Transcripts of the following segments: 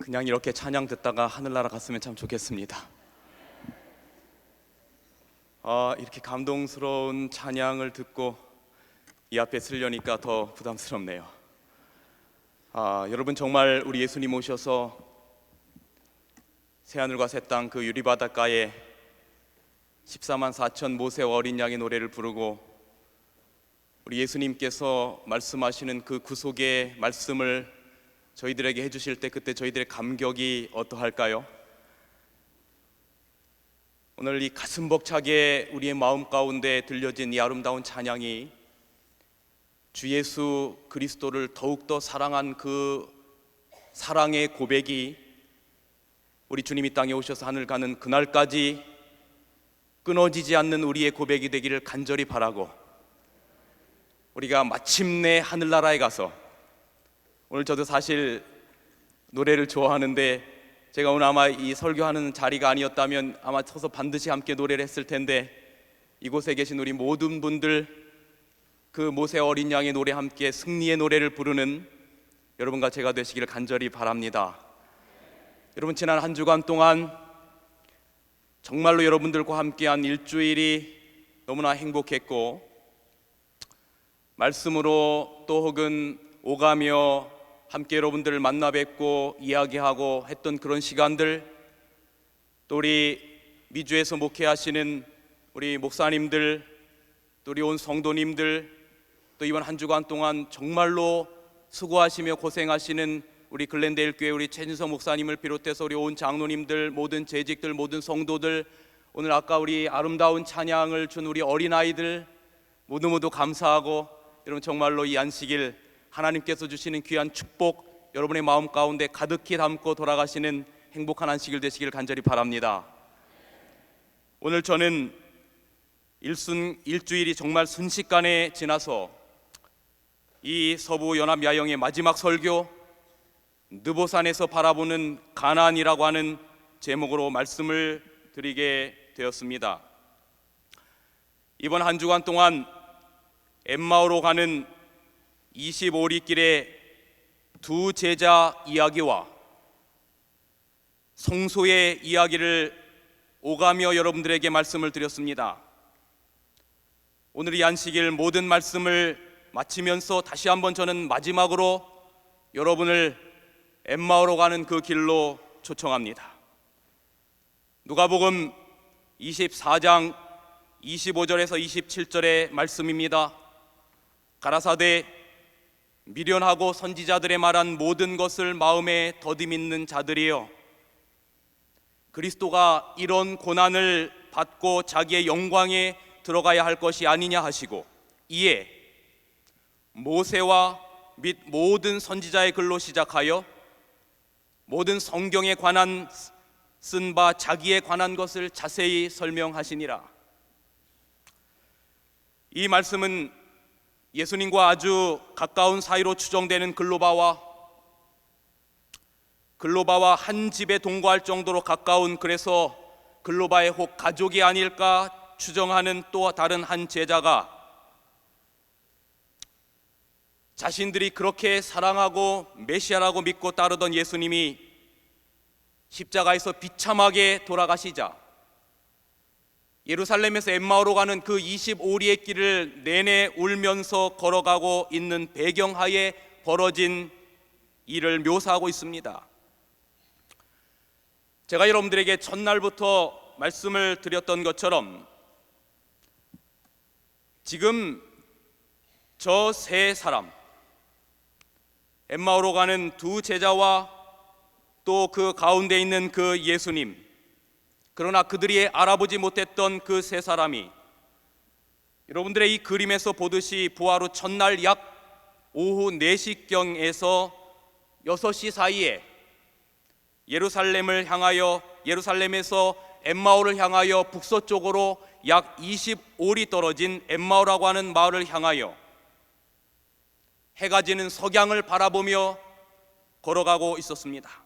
그냥 이렇게 찬양 듣다가 하늘나라 갔으면 참 좋겠습니다. 이렇게 감동스러운 찬양을 듣고 이 앞에 서려니까 더 부담스럽네요. 여러분, 정말 우리 예수님 오셔서 새하늘과 새 땅 그 유리바닷가에 14만 4천 모세와 어린 양의 노래를 부르고 우리 예수님께서 말씀하시는 그 구속의 말씀을 저희들에게 해주실 때 그때 저희들의 감격이 어떠할까요? 오늘 이 가슴 벅차게 우리의 마음 가운데 들려진 이 아름다운 찬양이 주 예수 그리스도를 더욱더 사랑한 그 사랑의 고백이 우리 주님이 땅에 오셔서 하늘 가는 그날까지 끊어지지 않는 우리의 고백이 되기를 간절히 바라고, 우리가 마침내 하늘나라에 가서, 오늘 저도 사실 노래를 좋아하는데 제가 오늘 아마 이 설교하는 자리가 아니었다면 아마 서서 반드시 함께 노래를 했을 텐데, 이곳에 계신 우리 모든 분들 그 모세 어린 양의 노래 함께 승리의 노래를 부르는 여러분과 제가 되시기를 간절히 바랍니다. 여러분, 지난 한 주간 동안 정말로 여러분들과 함께한 일주일이 너무나 행복했고, 말씀으로 또 혹은 오가며 함께 여러분들을 만나 뵙고 이야기하고 했던 그런 시간들, 또 우리 미주에서 목회하시는 우리 목사님들, 또 우리 온 성도님들, 또 이번 한 주간 동안 정말로 수고하시며 고생하시는 우리 글랜데일 교회 우리 최진성 목사님을 비롯해서 우리 온 장로님들, 모든 재직들, 모든 성도들, 오늘 아까 우리 아름다운 찬양을 준 우리 어린아이들 모두 감사하고, 여러분 정말로 이 안식일 하나님께서 주시는 귀한 축복 여러분의 마음 가운데 가득히 담고 돌아가시는 행복한 안식일 되시길 간절히 바랍니다. 오늘 저는 일주일이 정말 순식간에 지나서 이 서부연합야영의 마지막 설교, 느보산에서 바라보는 가나안이라고 하는 제목으로 말씀을 드리게 되었습니다. 이번 한 주간 동안 엠마오로 가는 25리 길의 두 제자 이야기와 성소의 이야기를 오가며 여러분들에게 말씀을 드렸습니다. 오늘 이 안식일 모든 말씀을 마치면서 다시 한번 저는 마지막으로 여러분을 엠마오로 가는 그 길로 초청합니다. 누가복음 24장 25절에서 27절의 말씀입니다. 가라사대 미련하고 선지자들의 말한 모든 것을 마음에 더듬이는 자들이여, 그리스도가 이런 고난을 받고 자기의 영광에 들어가야 할 것이 아니냐 하시고, 이에 모세와 및 모든 선지자의 글로 시작하여 모든 성경에 관한 쓴 바 자기에 관한 것을 자세히 설명하시니라. 이 말씀은 예수님과 아주 가까운 사이로 추정되는 글로바와 한 집에 동거할 정도로 가까운, 그래서 글로바의 혹 가족이 아닐까 추정하는 또 다른 한 제자가 자신들이 그렇게 사랑하고 메시아라고 믿고 따르던 예수님이 십자가에서 비참하게 돌아가시자 예루살렘에서 엠마오로 가는 그 25리의 길을 내내 울면서 걸어가고 있는 배경하에 벌어진 일을 묘사하고 있습니다. 제가 여러분들에게 첫날부터 말씀을 드렸던 것처럼 지금 저 세 사람, 엠마오로 가는 두 제자와 또 그 가운데 있는 그 예수님, 그러나 그들이 알아보지 못했던 그 세 사람이 여러분들의 이 그림에서 보듯이 부활 후 첫날 약 오후 4시경에서 6시 사이에 예루살렘에서 엠마오를 향하여 북서쪽으로 약 25리 떨어진 엠마오라고 하는 마을을 향하여 해가 지는 석양을 바라보며 걸어가고 있었습니다.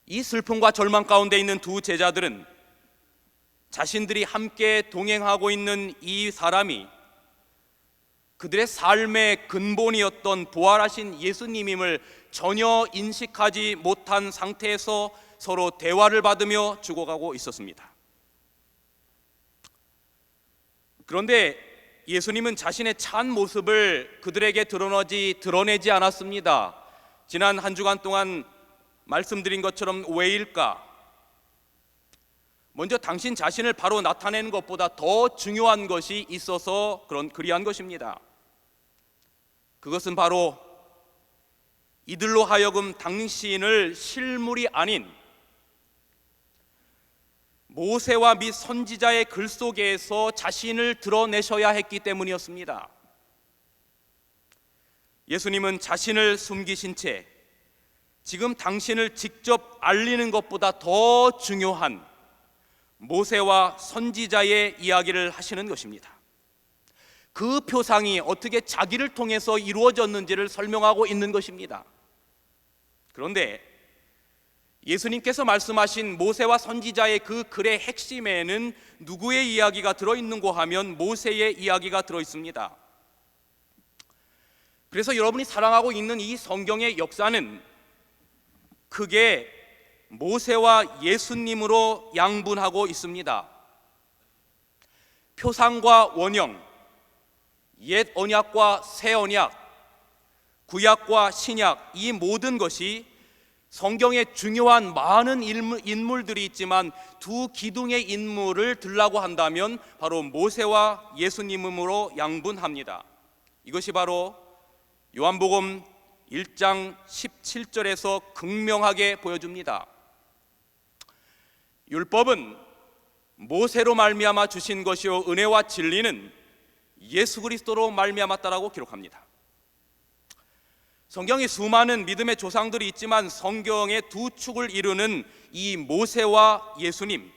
이 슬픔과 절망 가운데 있는 두 제자들은 자신들이 함께 동행하고 있는 이 사람이 그들의 삶의 근본이었던 부활하신 예수님임을 전혀 인식하지 못한 상태에서 서로 대화를 받으며 죽어가고 있었습니다. 그런데 예수님은 자신의 참 모습을 그들에게 드러내지 않았습니다. 지난 한 주간 동안 말씀드린 것처럼 왜일까? 먼저 당신 자신을 바로 나타내는 것보다 더 중요한 것이 있어서 그리한 것입니다. 그것은 바로 이들로 하여금 당신을 실물이 아닌 모세와 및 선지자의 글 속에서 자신을 드러내셔야 했기 때문이었습니다. 예수님은 자신을 숨기신 채 지금 당신을 직접 알리는 것보다 더 중요한 모세와 선지자의 이야기를 하시는 것입니다. 그 표상이 어떻게 자기를 통해서 이루어졌는지를 설명하고 있는 것입니다. 그런데 예수님께서 말씀하신 모세와 선지자의 그 글의 핵심에는 누구의 이야기가 들어있는고 하면 모세의 이야기가 들어있습니다. 그래서 여러분이 사랑하고 있는 이 성경의 역사는 크게 모세와 예수님으로 양분하고 있습니다. 표상과 원형, 옛 언약과 새 언약, 구약과 신약, 이 모든 것이 성경에 중요한 많은 인물들이 있지만 두 기둥의 인물을 들라고 한다면 바로 모세와 예수님으로 양분합니다. 이것이 바로 요한복음 1장 17절에서 극명하게 보여줍니다. 율법은 모세로 말미암아 주신 것이요 은혜와 진리는 예수 그리스도로 말미암았다라고 기록합니다. 성경에 수많은 믿음의 조상들이 있지만 성경의 두 축을 이루는 이 모세와 예수님,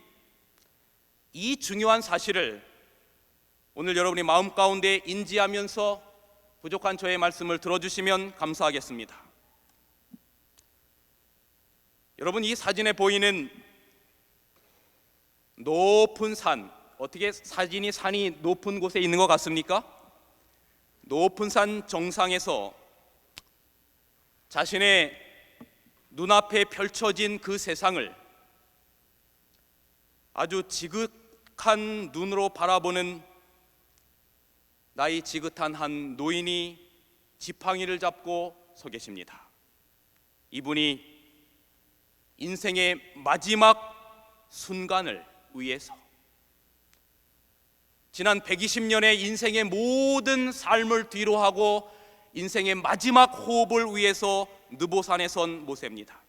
이 중요한 사실을 오늘 여러분이 마음 가운데 인지하면서 부족한 저의 말씀을 들어주시면 감사하겠습니다. 여러분, 이 사진에 보이는 높은 산, 어떻게 산이 높은 곳에 있는 것 같습니까? 높은 산 정상에서 자신의 눈앞에 펼쳐진 그 세상을 아주 지극한 눈으로 바라보는 나이 지긋한 한 노인이 지팡이를 잡고 서 계십니다. 이분이 인생의 마지막 순간을 위해서 지난 120년의 인생의 모든 삶을 뒤로하고 인생의 마지막 호흡을 위해서 느보산에 선 모세입니다.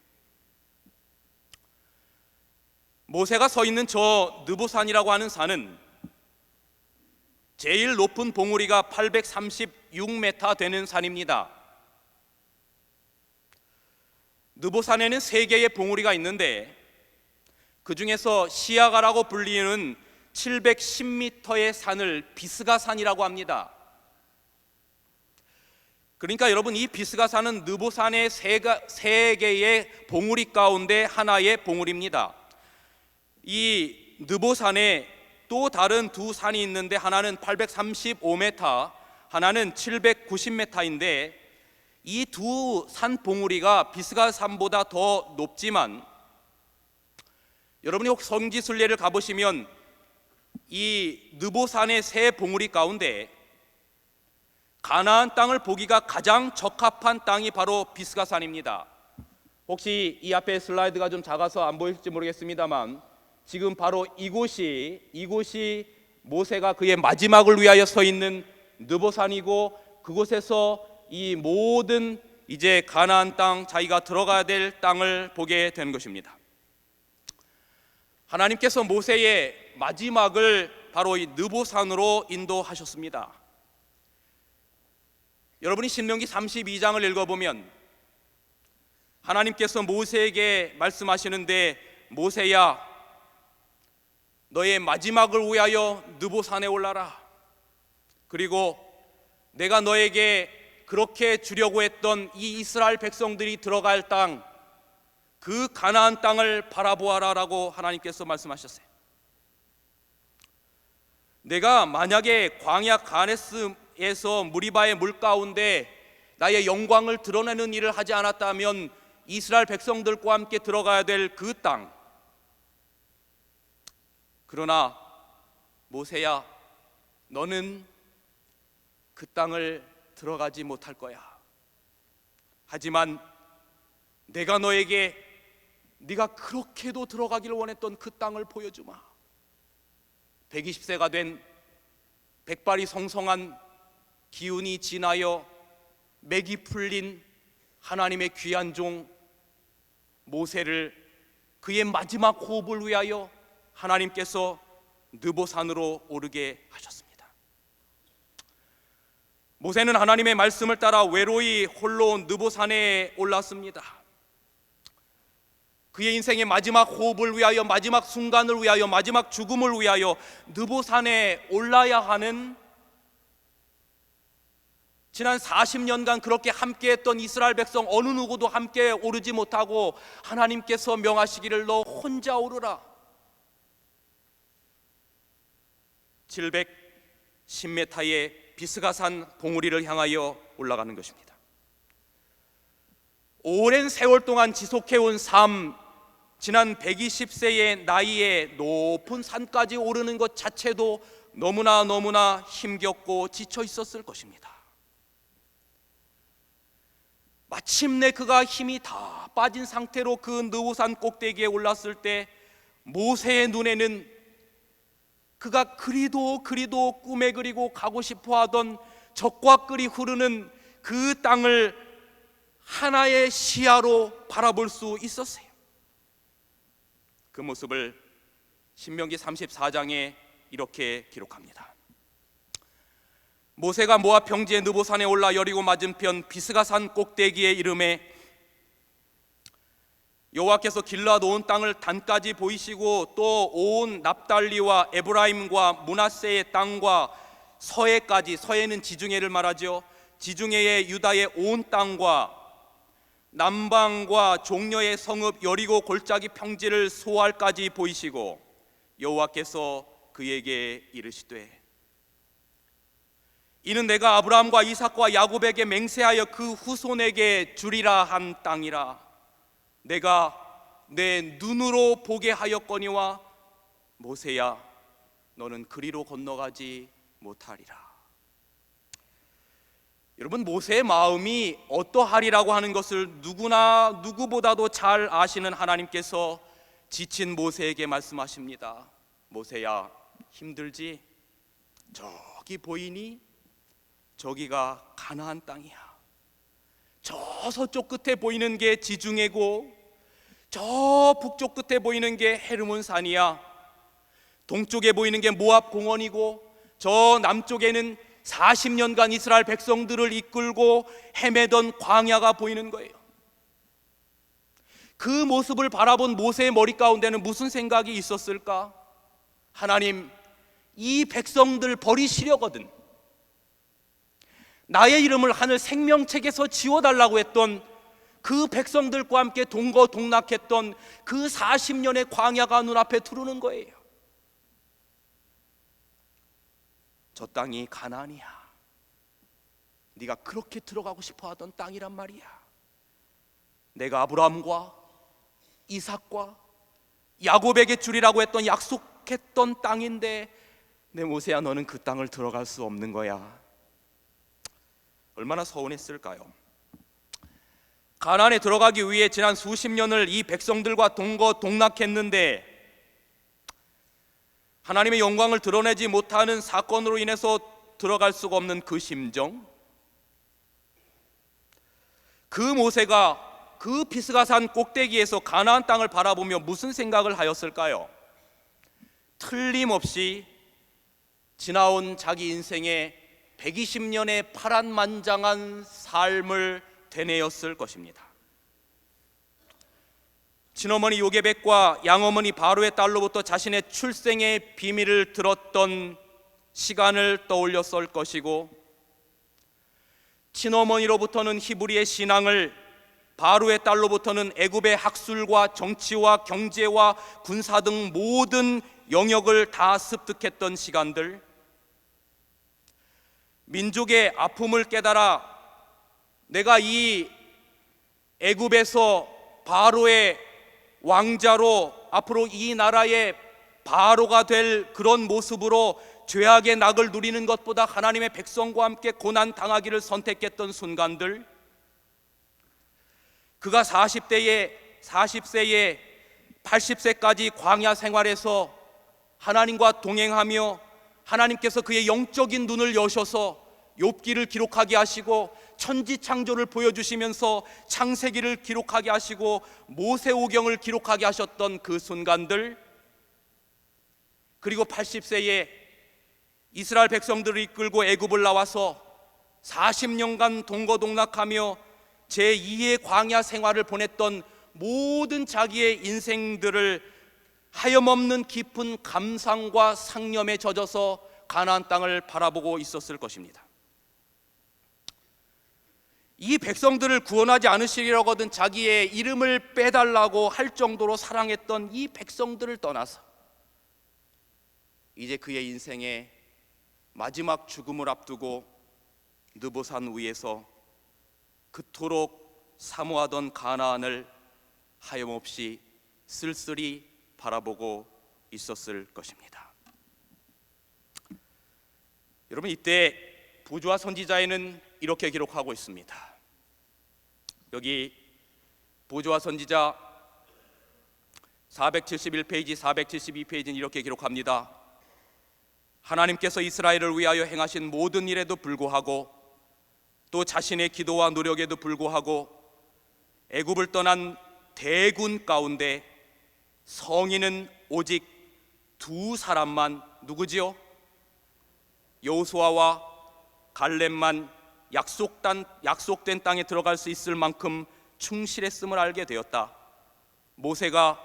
모세가 서 있는 저 느보산이라고 하는 산은 제일 높은 봉우리가 836m 되는 산입니다. 느보산에는 3개의 봉우리가 있는데 그 중에서 시아가라고 불리는 710m의 산을 비스가산이라고 합니다. 그러니까 여러분, 이 비스가산은 느보산의 3개의 봉우리 가운데 하나의 봉우리입니다. 이 느보산에 또 다른 두 산이 있는데 하나는 835m, 하나는 790m인데 이 두 산 봉우리가 비스가산보다 더 높지만 여러분이 혹 성지순례를 가보시면 이 느보산의 3 봉우리 가운데 가나안 땅을 보기가 가장 적합한 땅이 바로 비스가산입니다. 혹시 이 앞에 슬라이드가 좀 작아서 안 보일지 모르겠습니다만 지금 바로 이곳이 모세가 그의 마지막을 위하여 서 있는 느보산이고 그곳에서 이 모든 이제 가나안 땅, 자기가 들어가야 될 땅을 보게 되는 것입니다. 하나님께서 모세의 마지막을 바로 이 느보산으로 인도하셨습니다. 여러분이 신명기 32장을 읽어보면 하나님께서 모세에게 말씀하시는데 모세야, 너의 마지막을 위하여 느보산에 올라라. 그리고 내가 너에게 그렇게 주려고 했던 이 이스라엘 백성들이 들어갈 땅, 그 가나안 땅을 바라보아라 라고 하나님께서 말씀하셨어요. 내가 만약에 광야 가데스에 에서 무리바의 물 가운데 나의 영광을 드러내는 일을 하지 않았다면 이스라엘 백성들과 함께 들어가야 될 그 땅. 그러나 모세야, 너는 그 땅을 들어가지 못할 거야. 하지만 내가 너에게 네가 그렇게도 들어가기를 원했던 그 땅을 보여주마. 120세가 된 백발이 성성한 기운이 지나여 맥이 풀린 하나님의 귀한 종 모세를 그의 마지막 호흡을 위하여 하나님께서 느보산으로 오르게 하셨습니다. 모세는 하나님의 말씀을 따라 외로이 홀로 느보산에 올랐습니다. 그의 인생의 마지막 호흡을 위하여, 마지막 순간을 위하여, 마지막 죽음을 위하여 느보산에 올라야 하는, 지난 40년간 그렇게 함께했던 이스라엘 백성 어느 누구도 함께 오르지 못하고 하나님께서 명하시기를 너 혼자 오르라. 710m의 비스가산 봉우리를 향하여 올라가는 것입니다. 오랜 세월 동안 지속해온 삶, 지난 120세의 나이에 높은 산까지 오르는 것 자체도 너무나 힘겹고 지쳐 있었을 것입니다. 마침내 그가 힘이 다 빠진 상태로 그 느보산 꼭대기에 올랐을 때 모세의 눈에는 그가 그리도 꿈에 그리고 가고 싶어하던 적과 끓이 흐르는 그 땅을 하나의 시야로 바라볼 수 있었어요. 그 모습을 신명기 34장에 이렇게 기록합니다. 모세가 모압 평지의 느보산에 올라 여리고 맞은편 비스가산 꼭대기에 이르매 여호와께서 길르앗 온 땅을 단까지 보이시고 또 온 납달리와 에브라임과 므낫세의 땅과 서해까지, 서해는 지중해를 말하죠. 지중해의 유다의 온 땅과 남방과 종려의 성읍 여리고 골짜기 평지를 소알까지 보이시고 여호와께서 그에게 이르시되 이는 내가 아브라함과 이삭과 야곱에게 맹세하여 그 후손에게 주리라 한 땅이라. 내가 내 눈으로 보게 하였거니와 모세야 너는 그리로 건너가지 못하리라. 여러분, 모세의 마음이 어떠하리라고 하는 것을 누구보다도 잘 아시는 하나님께서 지친 모세에게 말씀하십니다. 모세야, 힘들지? 저기 보이니? 저기가 가나안 땅이야. 저 서쪽 끝에 보이는 게 지중해고 저 북쪽 끝에 보이는 게 헤르몬 산이야. 동쪽에 보이는 게 모압 공원이고 저 남쪽에는 40년간 이스라엘 백성들을 이끌고 헤매던 광야가 보이는 거예요. 그 모습을 바라본 모세의 머리 가운데는 무슨 생각이 있었을까? 하나님, 이 백성들 버리시려거든. 나의 이름을 하늘 생명책에서 지워달라고 했던 그 백성들과 함께 동거동락했던 그 40년의 광야가 눈앞에 들어오는 거예요. 저 땅이 가나안이야. 네가 그렇게 들어가고 싶어하던 땅이란 말이야. 내가 아브라함과 이삭과 야곱에게 주리라고 했던 약속했던 땅인데 내 모세야, 너는 그 땅을 들어갈 수 없는 거야. 얼마나 서운했을까요? 가나안에 들어가기 위해 지난 수십 년을 이 백성들과 동거동락했는데 하나님의 영광을 드러내지 못하는 사건으로 인해서 들어갈 수가 없는 그 심정, 그 모세가 그 비스가산 꼭대기에서 가나안 땅을 바라보며 무슨 생각을 하였을까요? 틀림없이 지나온 자기 인생의 120년의 파란만장한 삶을 되뇌었을 것입니다. 친어머니 요게벳과 양어머니 바로의 딸로부터 자신의 출생의 비밀을 들었던 시간을 떠올렸을 것이고, 친어머니로부터는 히브리의 신앙을, 바로의 딸로부터는 애굽의 학술과 정치와 경제와 군사 등 모든 영역을 다 습득했던 시간들, 민족의 아픔을 깨달아 내가 이 애굽에서 바로의 왕자로 앞으로 이 나라의 바로가 될 그런 모습으로 죄악의 낙을 누리는 것보다 하나님의 백성과 함께 고난 당하기를 선택했던 순간들, 그가 40세에 80세까지 광야 생활에서 하나님과 동행하며 하나님께서 그의 영적인 눈을 여셔서 욥기를 기록하게 하시고 천지창조를 보여주시면서 창세기를 기록하게 하시고 모세오경을 기록하게 하셨던 그 순간들, 그리고 80세에 이스라엘 백성들을 이끌고 애굽을 나와서 40년간 동거동락하며 제2의 광야 생활을 보냈던 모든 자기의 인생들을 하염없는 깊은 감상과 상념에 젖어서 가나안 땅을 바라보고 있었을 것입니다. 이 백성들을 구원하지 않으시려거든 자기의 이름을 빼달라고 할 정도로 사랑했던 이 백성들을 떠나서 이제 그의 인생의 마지막 죽음을 앞두고 느보산 위에서 그토록 사모하던 가나안을 하염없이 쓸쓸히 바라보고 있었을 것입니다. 여러분, 이때 보주와 선지자에는 이렇게 기록하고 있습니다. 여기 보주와 선지자 471페이지, 472페이지는 이렇게 기록합니다. 하나님께서 이스라엘을 위하여 행하신 모든 일에도 불구하고 또 자신의 기도와 노력에도 불구하고 애굽을 떠난 대군 가운데 성인은 오직 두 사람만, 누구지요? 여호수아와 갈렙만 약속된 땅에 들어갈 수 있을 만큼 충실했음을 알게 되었다. 모세가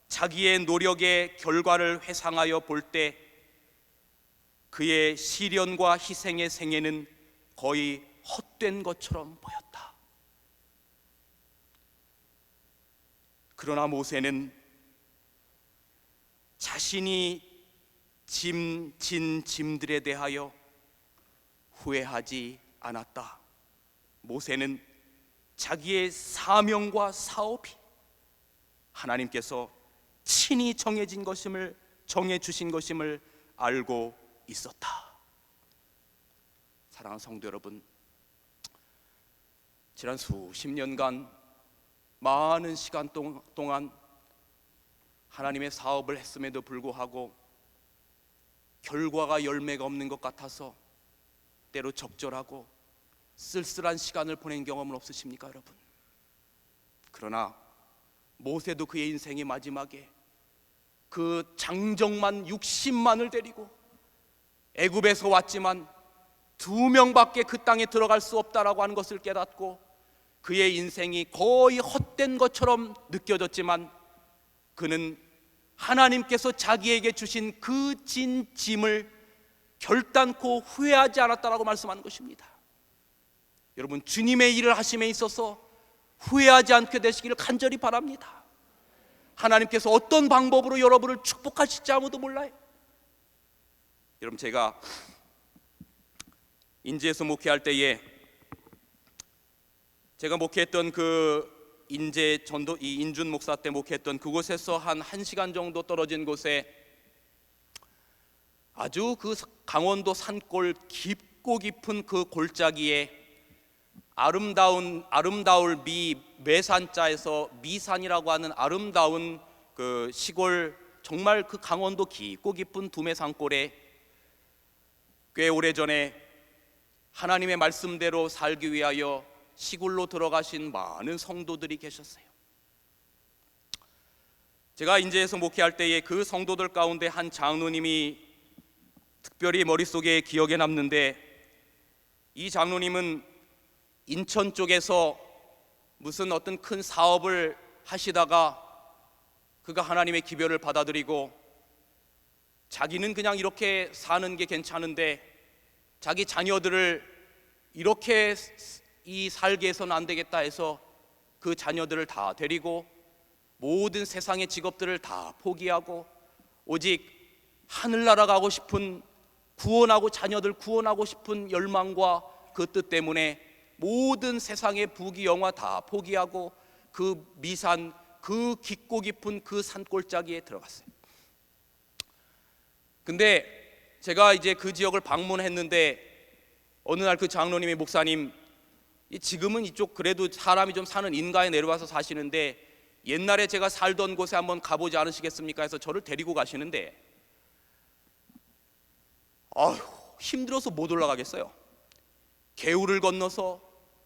자기의 노력의 결과를 회상하여 볼 때 그의 시련과 희생의 생애는 거의 헛된 것처럼 보였다. 그러나 모세는 자신이 진 짐들에 대하여 후회하지 않았다. 모세는 자기의 사명과 사업이 하나님께서 친히 정해주신 것임을 알고 있었다. 사랑하는 성도 여러분, 지난 수십 년간 많은 시간 동안 하나님의 사업을 했음에도 불구하고 결과가 열매가 없는 것 같아서 때로 적절하고 쓸쓸한 시간을 보낸 경험은 없으십니까, 여러분? 그러나 모세도 그의 인생의 마지막에 그 장정만 60만을 데리고 애굽에서 왔지만 2명밖에 그 땅에 들어갈 수 없다라고 하는 것을 깨닫고 그의 인생이 거의 헛된 것처럼 느껴졌지만 그는 하나님께서 자기에게 주신 그 진 짐을 결단코 후회하지 않았다라고 말씀하는 것입니다. 여러분, 주님의 일을 하심에 있어서 후회하지 않게 되시기를 간절히 바랍니다. 하나님께서 어떤 방법으로 여러분을 축복하실지 아무도 몰라요. 여러분, 제가 인제에서 목회할 때에 제가 목회했던 그 인제 전도 이 인준 목사 때 목회했던 그곳에서 한 1시간 정도 떨어진 곳에 아주 그 강원도 산골 깊고 깊은 그 골짜기에 아름다울 매산자에서 미산이라고 하는 아름다운 그 시골, 정말 그 강원도 깊고 깊은 두메 산골에 꽤 오래전에 하나님의 말씀대로 살기 위하여 시골로 들어가신 많은 성도들이 계셨어요. 제가 인제에서 목회할 때에 그 성도들 가운데 한 장로님이 특별히 머릿속에 기억에 남는데, 이 장로님은 인천 쪽에서 무슨 어떤 큰 사업을 하시다가 그가 하나님의 기별을 받아들이고 자기는 그냥 이렇게 사는 게 괜찮은데 자기 자녀들을 이렇게 살게 해서는 안 되겠다 해서 그 자녀들을 다 데리고 모든 세상의 직업들을 다 포기하고 오직 하늘나라 가고 싶은 구원하고 자녀들 구원하고 싶은 열망과 그 뜻 때문에 모든 세상의 부귀 영화 다 포기하고 그 미산, 그 깊고 깊은 그 산골짜기에 들어갔어요. 근데 제가 이제 그 지역을 방문했는데 어느 날 그 장로님이, 목사님, 지금은 이쪽 그래도 사람이 좀 사는 인가에 내려와서 사시는데 옛날에 제가 살던 곳에 한번 가보지 않으시겠습니까 해서 저를 데리고 가시는데 아휴, 힘들어서 못 올라가겠어요. 개울을 건너서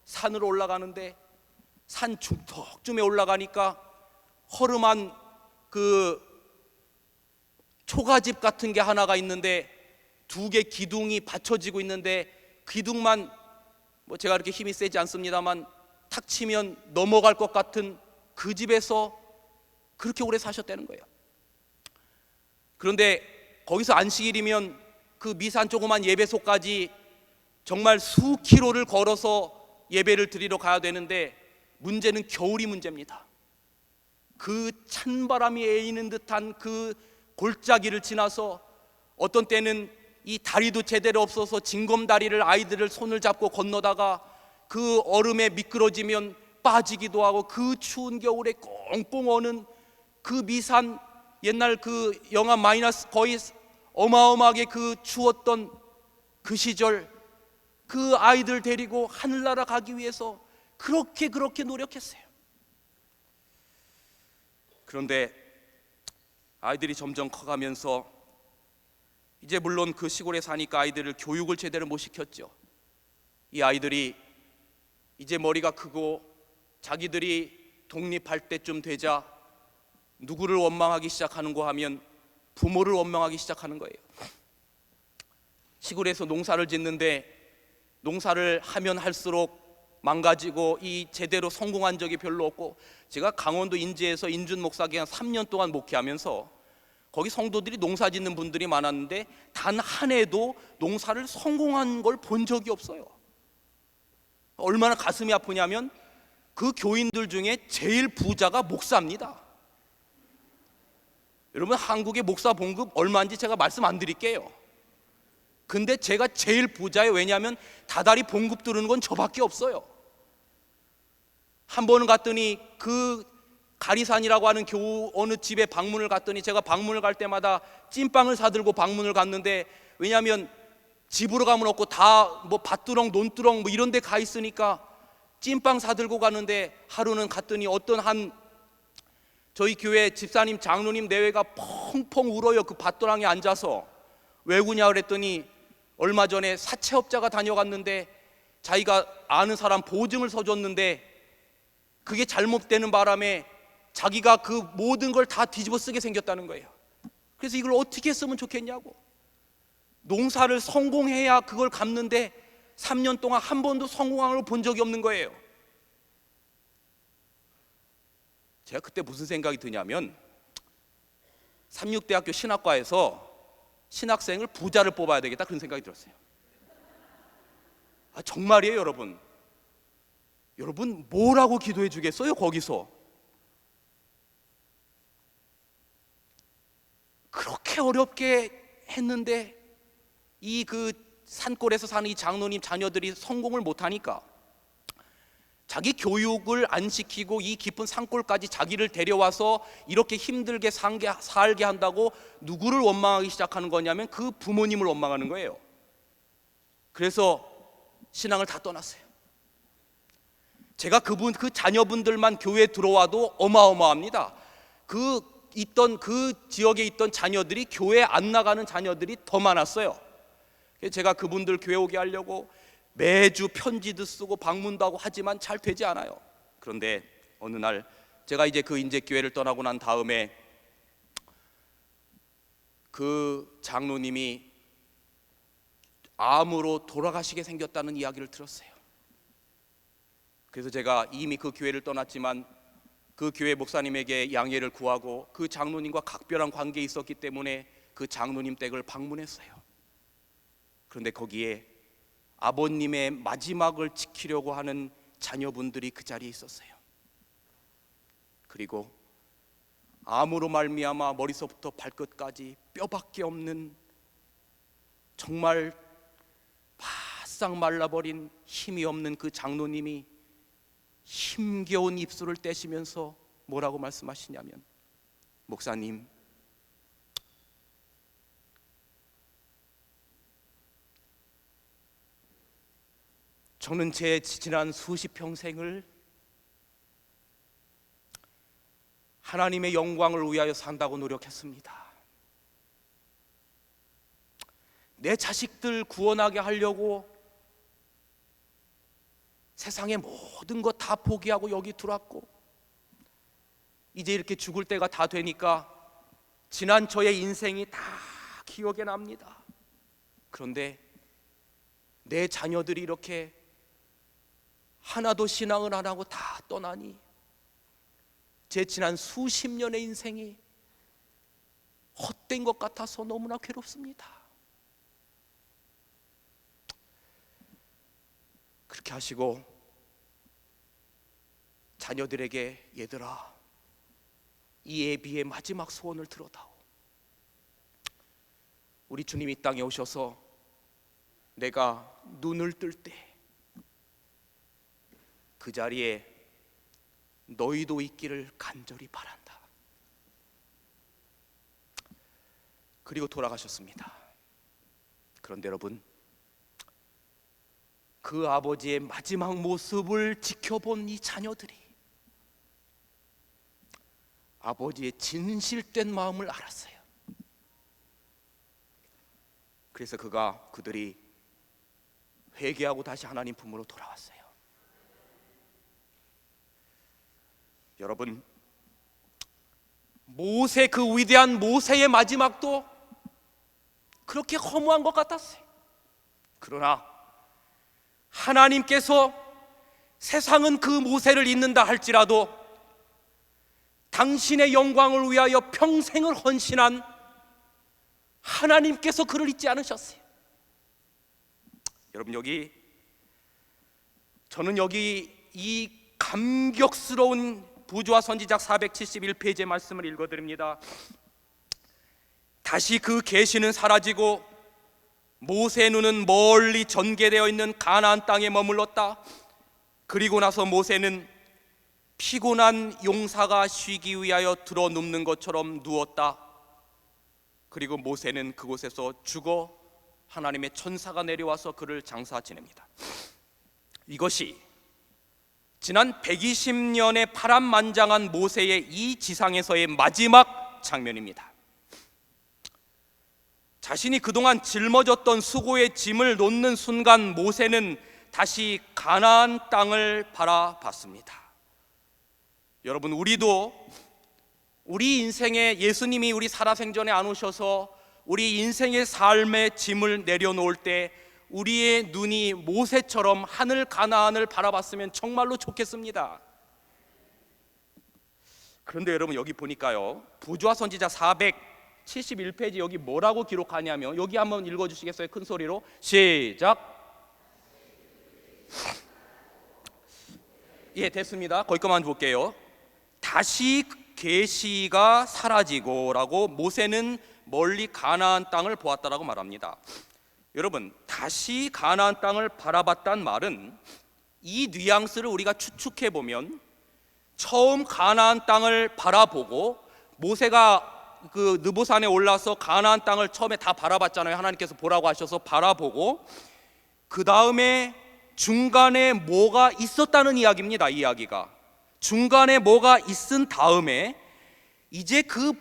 산으로 올라가는데 산 중턱쯤에 올라가니까 허름한 그 초가집 같은 게 하나가 있는데 두 개 기둥이 받쳐지고 있는데 기둥만 뭐 제가 그렇게 힘이 세지 않습니다만 탁 치면 넘어갈 것 같은 그 집에서 그렇게 오래 사셨다는 거예요. 그런데 거기서 안식일이면 그 미산 조그만 예배소까지 정말 수 킬로를 걸어서 예배를 드리러 가야 되는데 문제는 겨울이 문제입니다. 그 찬바람이 에이는 듯한 그 골짜기를 지나서 어떤 때는 이 다리도 제대로 없어서 징검다리를 아이들을 손을 잡고 건너다가 그 얼음에 미끄러지면 빠지기도 하고 그 추운 겨울에 꽁꽁 어는 그 미산, 옛날 그 영하 마이너스 거의 어마어마하게 그 추웠던 그 시절, 그 아이들 데리고 하늘나라 가기 위해서 그렇게 노력했어요. 그런데 아이들이 점점 커가면서 이제 물론 그 시골에 사니까 아이들을 교육을 제대로 못 시켰죠. 이 아이들이 이제 머리가 크고 자기들이 독립할 때쯤 되자 누구를 원망하기 시작하는가 하면 부모를 원망하기 시작하는 거예요. 시골에서 농사를 짓는데 농사를 하면 할수록 망가지고 이 제대로 성공한 적이 별로 없고, 제가 강원도 인제에서 인준 목사기 한 3년 동안 목회하면서 거기 성도들이 농사 짓는 분들이 많았는데 단 한 해도 농사를 성공한 걸 본 적이 없어요. 얼마나 가슴이 아프냐면 그 교인들 중에 제일 부자가 목사입니다. 여러분, 한국의 목사 봉급 얼마인지 제가 말씀 안 드릴게요. 근데 제가 제일 부자예요. 왜냐하면 다달이 봉급 들은 건 저밖에 없어요. 한 번은 갔더니 그 가리산이라고 하는 교우 어느 집에 방문을 갔더니 제가 방문을 갈 때마다 찐빵을 사들고 방문을 갔는데, 왜냐하면 집으로 가면 없고 다 뭐 밭두렁 논두렁 뭐 이런 데 가 있으니까 찐빵 사들고 가는데, 하루는 갔더니 어떤 한 저희 교회 집사님 장로님 내외가 펑펑 울어요. 그 밭도랑에 앉아서. 왜 우냐 그랬더니 얼마 전에 사채업자가 다녀갔는데 자기가 아는 사람 보증을 서줬는데 그게 잘못되는 바람에 자기가 그 모든 걸 다 뒤집어 쓰게 생겼다는 거예요. 그래서 이걸 어떻게 쓰면 좋겠냐고. 농사를 성공해야 그걸 갚는데 3년 동안 한 번도 성공한 걸 본 적이 없는 거예요. 제가 그때 무슨 생각이 드냐면, 삼육대학교 신학과에서 신학생을 부자를 뽑아야 되겠다, 그런 생각이 들었어요. 정말이에요. 여러분 뭐라고 기도해 주겠어요? 거기서 그렇게 어렵게 했는데 이 그 산골에서 사는 이 장로님 자녀들이 성공을 못하니까 자기 교육을 안 시키고 이 깊은 산골까지 자기를 데려와서 이렇게 힘들게 살게 한다고 누구를 원망하기 시작하는 거냐면 그 부모님을 원망하는 거예요. 그래서 신앙을 다 떠났어요. 제가 그 자녀분들만 교회에 들어와도 어마어마합니다. 그 지역에 있던 자녀들이 교회 안 나가는 자녀들이 더 많았어요. 그래서 제가 그분들 교회 오게 하려고 매주 편지도 쓰고 방문도 하고 하지만 잘 되지 않아요. 그런데 어느 날 제가 이제 그 인재교회를 떠나고 난 다음에 그 장로님이 암으로 돌아가시게 생겼다는 이야기를 들었어요. 그래서 제가 이미 그 교회를 떠났지만 그 교회 목사님에게 양해를 구하고 그 장로님과 각별한 관계에 있었기 때문에 그 장로님 댁을 방문했어요. 그런데 거기에 아버님의 마지막을 지키려고 하는 자녀분들이 그 자리에 있었어요. 그리고 암으로 말미암아 머리서부터 발끝까지 뼈밖에 없는 정말 바싹 말라버린 힘이 없는 그 장로님이 힘겨운 입술을 떼시면서 뭐라고 말씀하시냐면, 목사님, 저는 제 지난 수십 평생을 하나님의 영광을 위하여 산다고 노력했습니다. 내 자식들 구원하게 하려고 세상의 모든 것 다 포기하고 여기 들어왔고, 이제 이렇게 죽을 때가 다 되니까 지난 저의 인생이 다 기억에 납니다. 그런데 내 자녀들이 이렇게 하나도 신앙을 안 하고 다 떠나니 제 지난 수십 년의 인생이 헛된 것 같아서 너무나 괴롭습니다. 그렇게 하시고 자녀들에게, 얘들아, 이 예비의 마지막 소원을 들어다오. 우리 주님이 이 땅에 오셔서 내가 눈을 뜰 때 그 자리에 너희도 있기를 간절히 바란다. 그리고 돌아가셨습니다. 그런데 여러분, 그 아버지의 마지막 모습을 지켜본 이 자녀들이 아버지의 진실된 마음을 알았어요. 그래서 그들이 회개하고 다시 하나님 품으로 돌아왔어요. 여러분, 모세, 그 위대한 모세의 마지막도 그렇게 허무한 것 같았어요. 그러나 하나님께서 세상은 그 모세를 잊는다 할지라도 당신의 영광을 위하여 평생을 헌신한 하나님께서 그를 잊지 않으셨어요. 여러분, 저는 여기 이 감격스러운 부조와 선지작 471페이지의 말씀을 읽어드립니다. 다시 그 계시는 사라지고 모세의 눈은 멀리 전개되어 있는 가나안 땅에 머물렀다. 그리고 나서 모세는 피곤한 용사가 쉬기 위하여 들어 눕는 것처럼 누웠다. 그리고 모세는 그곳에서 죽어 하나님의 천사가 내려와서 그를 장사 지냅니다. 이것이 지난 120년의 파란만장한 모세의 이 지상에서의 마지막 장면입니다. 자신이 그동안 짊어졌던 수고의 짐을 놓는 순간 모세는 다시 가나안 땅을 바라봤습니다. 여러분, 우리도 우리 인생에 예수님이 우리 살아생전에 안 오셔서 우리 인생의 삶의 짐을 내려놓을 때 우리의 눈이 모세처럼 하늘 가나안을 바라봤으면 정말로 좋겠습니다. 그런데 여러분, 여기 보니까요, 부조와 선지자 471페이지 여기 뭐라고 기록하냐면, 여기 한번 읽어주시겠어요? 큰 소리로 시작. 예, 됐습니다. 거기까지만 볼게요. 다시 계시가 사라지고 라고 모세는 멀리 가나안 땅을 보았다라고 말합니다. 여러분, 다시 가나안 땅을 바라봤다는 말은 이 뉘앙스를 우리가 추측해 보면, 처음 가나안 땅을 바라보고 모세가 그 느보산에 올라서 가나안 땅을 처음에 다 바라봤잖아요. 하나님께서 보라고 하셔서 바라보고 그 다음에 중간에 뭐가 있었다는 이야기입니다. 이 이야기가 중간에 뭐가 있은 다음에 이제 그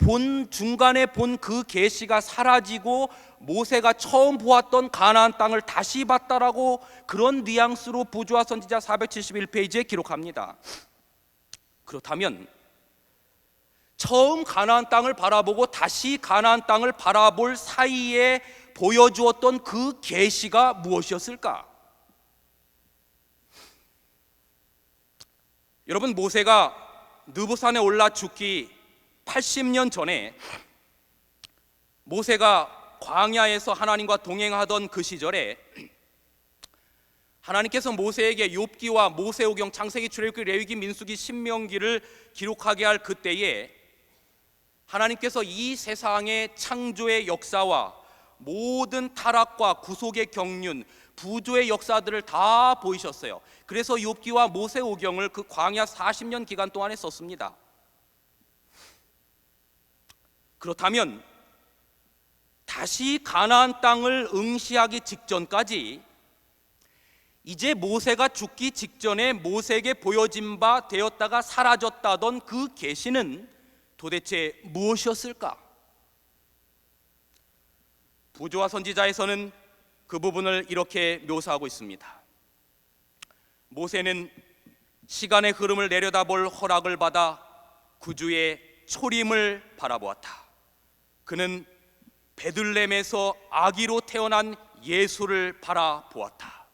중간에 본 그 계시가 사라지고 모세가 처음 보았던 가나안 땅을 다시 봤다라고 그런 뉘앙스로 부조와 선지자 471페이지에 기록합니다. 그렇다면 처음 가나안 땅을 바라보고 다시 가나안 땅을 바라볼 사이에 보여주었던 그 계시가 무엇이었을까? 여러분, 모세가 느보산에 올라 죽기 80년 전에 모세가 광야에서 하나님과 동행하던 그 시절에 하나님께서 모세에게 욥기와 모세오경, 창세기, 출애굽기, 레위기, 민수기, 신명기를 기록하게 할 그때에 하나님께서 이 세상의 창조의 역사와 모든 타락과 구속의 경륜, 부조의 역사들을 다 보이셨어요. 그래서 욥기와 모세오경을 그 광야 40년 기간 동안에 썼습니다. 그렇다면 다시 가나안 땅을 응시하기 직전까지 이제 모세가 죽기 직전에 모세에게 보여진 바 되었다가 사라졌다던 그 계시는 도대체 무엇이었을까? 부조와 선지자에서는 그 부분을 이렇게 묘사하고 있습니다. 모세는 시간의 흐름을 내려다볼 허락을 받아 구주의 초림을 바라보았다. 그는 베들레헴에서 아기로 태어난 예수를 바라보았다.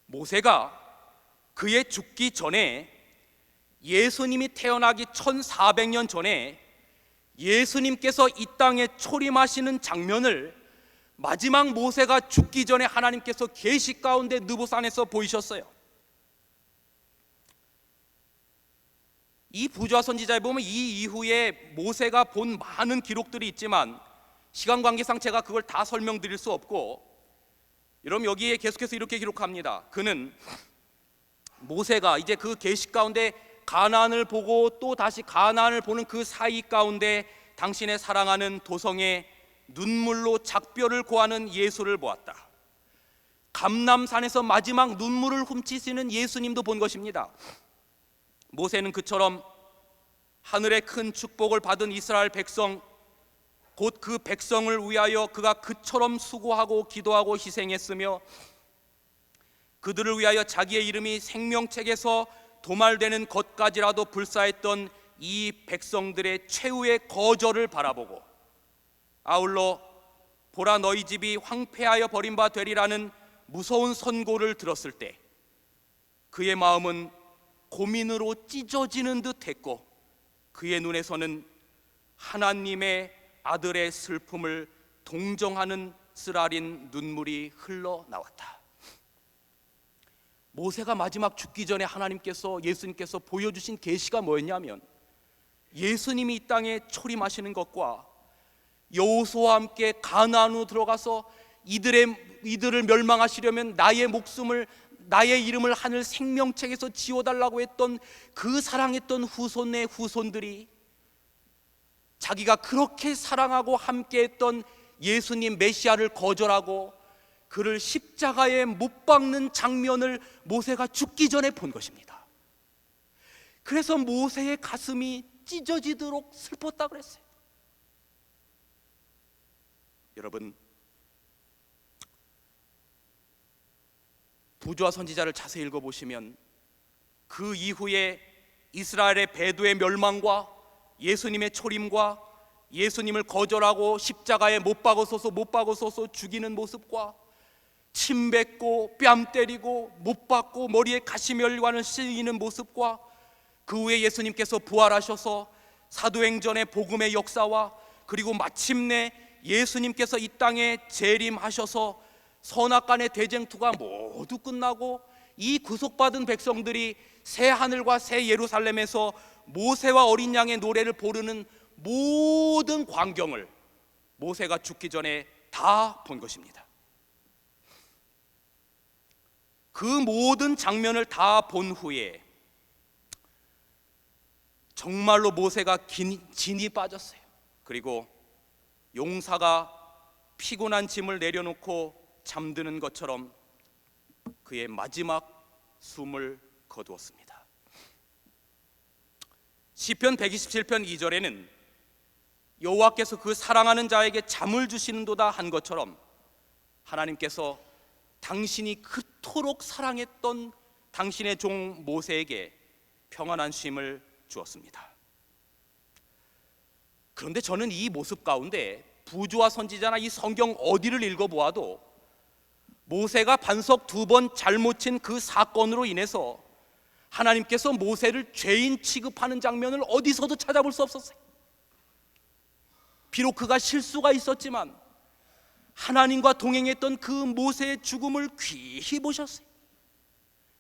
모세가 그의 죽기 전에 예수님이 태어나기 1400년 전에 예수님께서 이 땅에 초림하시는 장면을 마지막 모세가 죽기 전에 하나님께서 계시 가운데 느보산에서 보이셨어요. 이 부조와 선지자에 보면 이 이후에 모세가 본 많은 기록들이 있지만 시간 관계상 제가 그걸 다 설명드릴 수 없고, 여러분 여기에 계속해서 이렇게 기록합니다. 그는 모세가 이제 그 계시 가운데 가나안을 보고 또 다시 가나안을 보는 그 사이 가운데 당신의 사랑하는 도성에 눈물로 작별을 고하는 예수를 보았다. 감람산에서 마지막 눈물을 훔치시는 예수님도 본 것입니다. 모세는 그처럼 하늘의 큰 축복을 받은 이스라엘 백성, 곧 그 백성을 위하여 그가 그처럼 수고하고 기도하고 희생했으며 그들을 위하여 자기의 이름이 생명책에서 도말되는 것까지라도 불사했던 이 백성들의 최후의 거절을 바라보고, 아울러 보라 너희 집이 황폐하여 버린 바 되리라는 무서운 선고를 들었을 때 그의 마음은 고민으로 찢어지는 듯 했고, 그의 눈에서는 하나님의 아들의 슬픔을 동정하는 쓰라린 눈물이 흘러나왔다. 모세가 마지막 죽기 전에 예수님께서 보여주신 계시가 뭐였냐면, 예수님이 이 땅에 초림하시는 것과 여호수아와 함께 가나안으로 들어가서 이들을 멸망하시려면 나의 이름을 하늘 생명책에서 지워달라고 했던 그 사랑했던 후손의 후손들이 자기가 그렇게 사랑하고 함께했던 예수님 메시아를 거절하고 그를 십자가에 못 박는 장면을 모세가 죽기 전에 본 것입니다. 그래서 모세의 가슴이 찢어지도록 슬펐다고 그랬어요. 여러분, 부조와 선지자를 자세히 읽어보시면 그 이후에 이스라엘의 배도의 멸망과 예수님의 초림과 예수님을 거절하고 십자가에 못 박아서서 죽이는 모습과 침 뱉고 뺨 때리고 못 박고 머리에 가시면류관을 씌이는 모습과 그 후에 예수님께서 부활하셔서 사도행전의 복음의 역사와 그리고 마침내 예수님께서 이 땅에 재림하셔서 선악간의 대쟁투가 모두 끝나고 이 구속받은 백성들이 새 하늘과 새 예루살렘에서 모세와 어린 양의 노래를 부르는 모든 광경을 모세가 죽기 전에 다 본 것입니다. 그 모든 장면을 다 본 후에 정말로 모세가 진이 빠졌어요. 그리고 용사가 피곤한 짐을 내려놓고 잠드는 것처럼 그의 마지막 숨을 거두었습니다. 시편 127편 2절에는 여호와께서 그 사랑하는 자에게 잠을 주시는도다 한 것처럼 하나님께서 당신이 그토록 사랑했던 당신의 종 모세에게 평안한 쉼을 주었습니다. 그런데 저는 이 모습 가운데 부조와 선지자나 이 성경 어디를 읽어보아도 모세가 반석 2번 잘못 친 그 사건으로 인해서 하나님께서 모세를 죄인 취급하는 장면을 어디서도 찾아볼 수 없었어요. 비록 그가 실수가 있었지만 하나님과 동행했던 그 모세의 죽음을 귀히 보셨어요.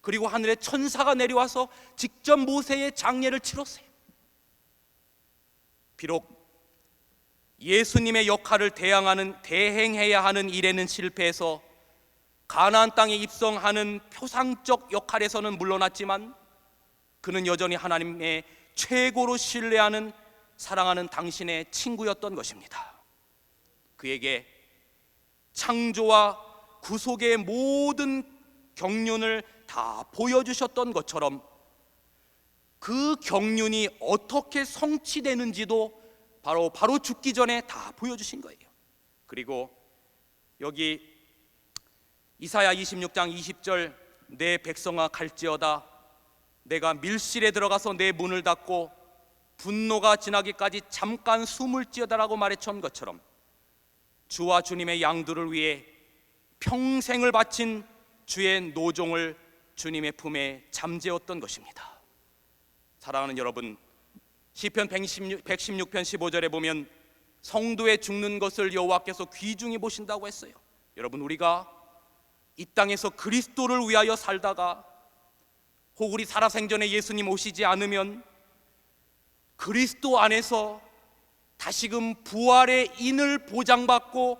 그리고 하늘의 천사가 내려와서 직접 모세의 장례를 치렀어요. 비록 예수님의 역할을 대행해야 하는 일에는 실패해서 가나안 땅에 입성하는 표상적 역할에서는 물러났지만 그는 여전히 하나님의 최고로 신뢰하는 사랑하는 당신의 친구였던 것입니다. 그에게 창조와 구속의 모든 경륜을 다 보여주셨던 것처럼 그 경륜이 어떻게 성취되는지도 바로 죽기 전에 다 보여주신 거예요. 그리고 여기 이사야 26장 20절, 내 백성아 갈지어다 내가 밀실에 들어가서 내 문을 닫고 분노가 지나기까지 잠깐 숨을지어다라고 말했던 것처럼 주와 주님의 양들을 위해 평생을 바친 주의 노종을 주님의 품에 잠재웠던 것입니다. 사랑하는 여러분, 시편 116편 15절에 보면 성도의 죽는 것을 여호와께서 귀중히 보신다고 했어요. 여러분, 우리가 이 땅에서 그리스도를 위하여 살다가 혹 우리 살아생전에 예수님 오시지 않으면 그리스도 안에서 다시금 부활의 인을 보장받고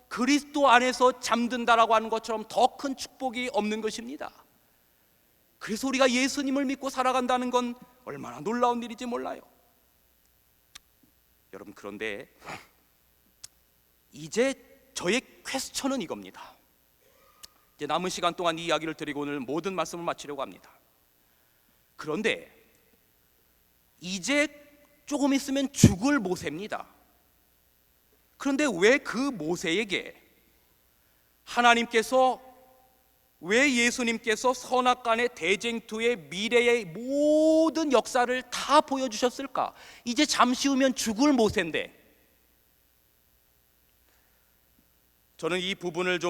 그리스도 안에서 잠든다라고 하는 것처럼 더 큰 축복이 없는 것입니다. 그래서 우리가 예수님을 믿고 살아간다는 건 얼마나 놀라운 일인지 몰라요. 여러분, 그런데 이제 저의 퀘스천은 이겁니다. 이제 남은 시간 동안 이 이야기를 드리고 오늘 모든 말씀을 마치려고 합니다. 그런데 이제 조금 있으면 죽을 모세입니다. 그런데 왜 그 모세에게 하나님께서, 왜 예수님께서 선악간의 대쟁투의 미래의 모든 역사를 다 보여주셨을까? 이제 잠시 후면 죽을 모세인데. 저는 이 부분을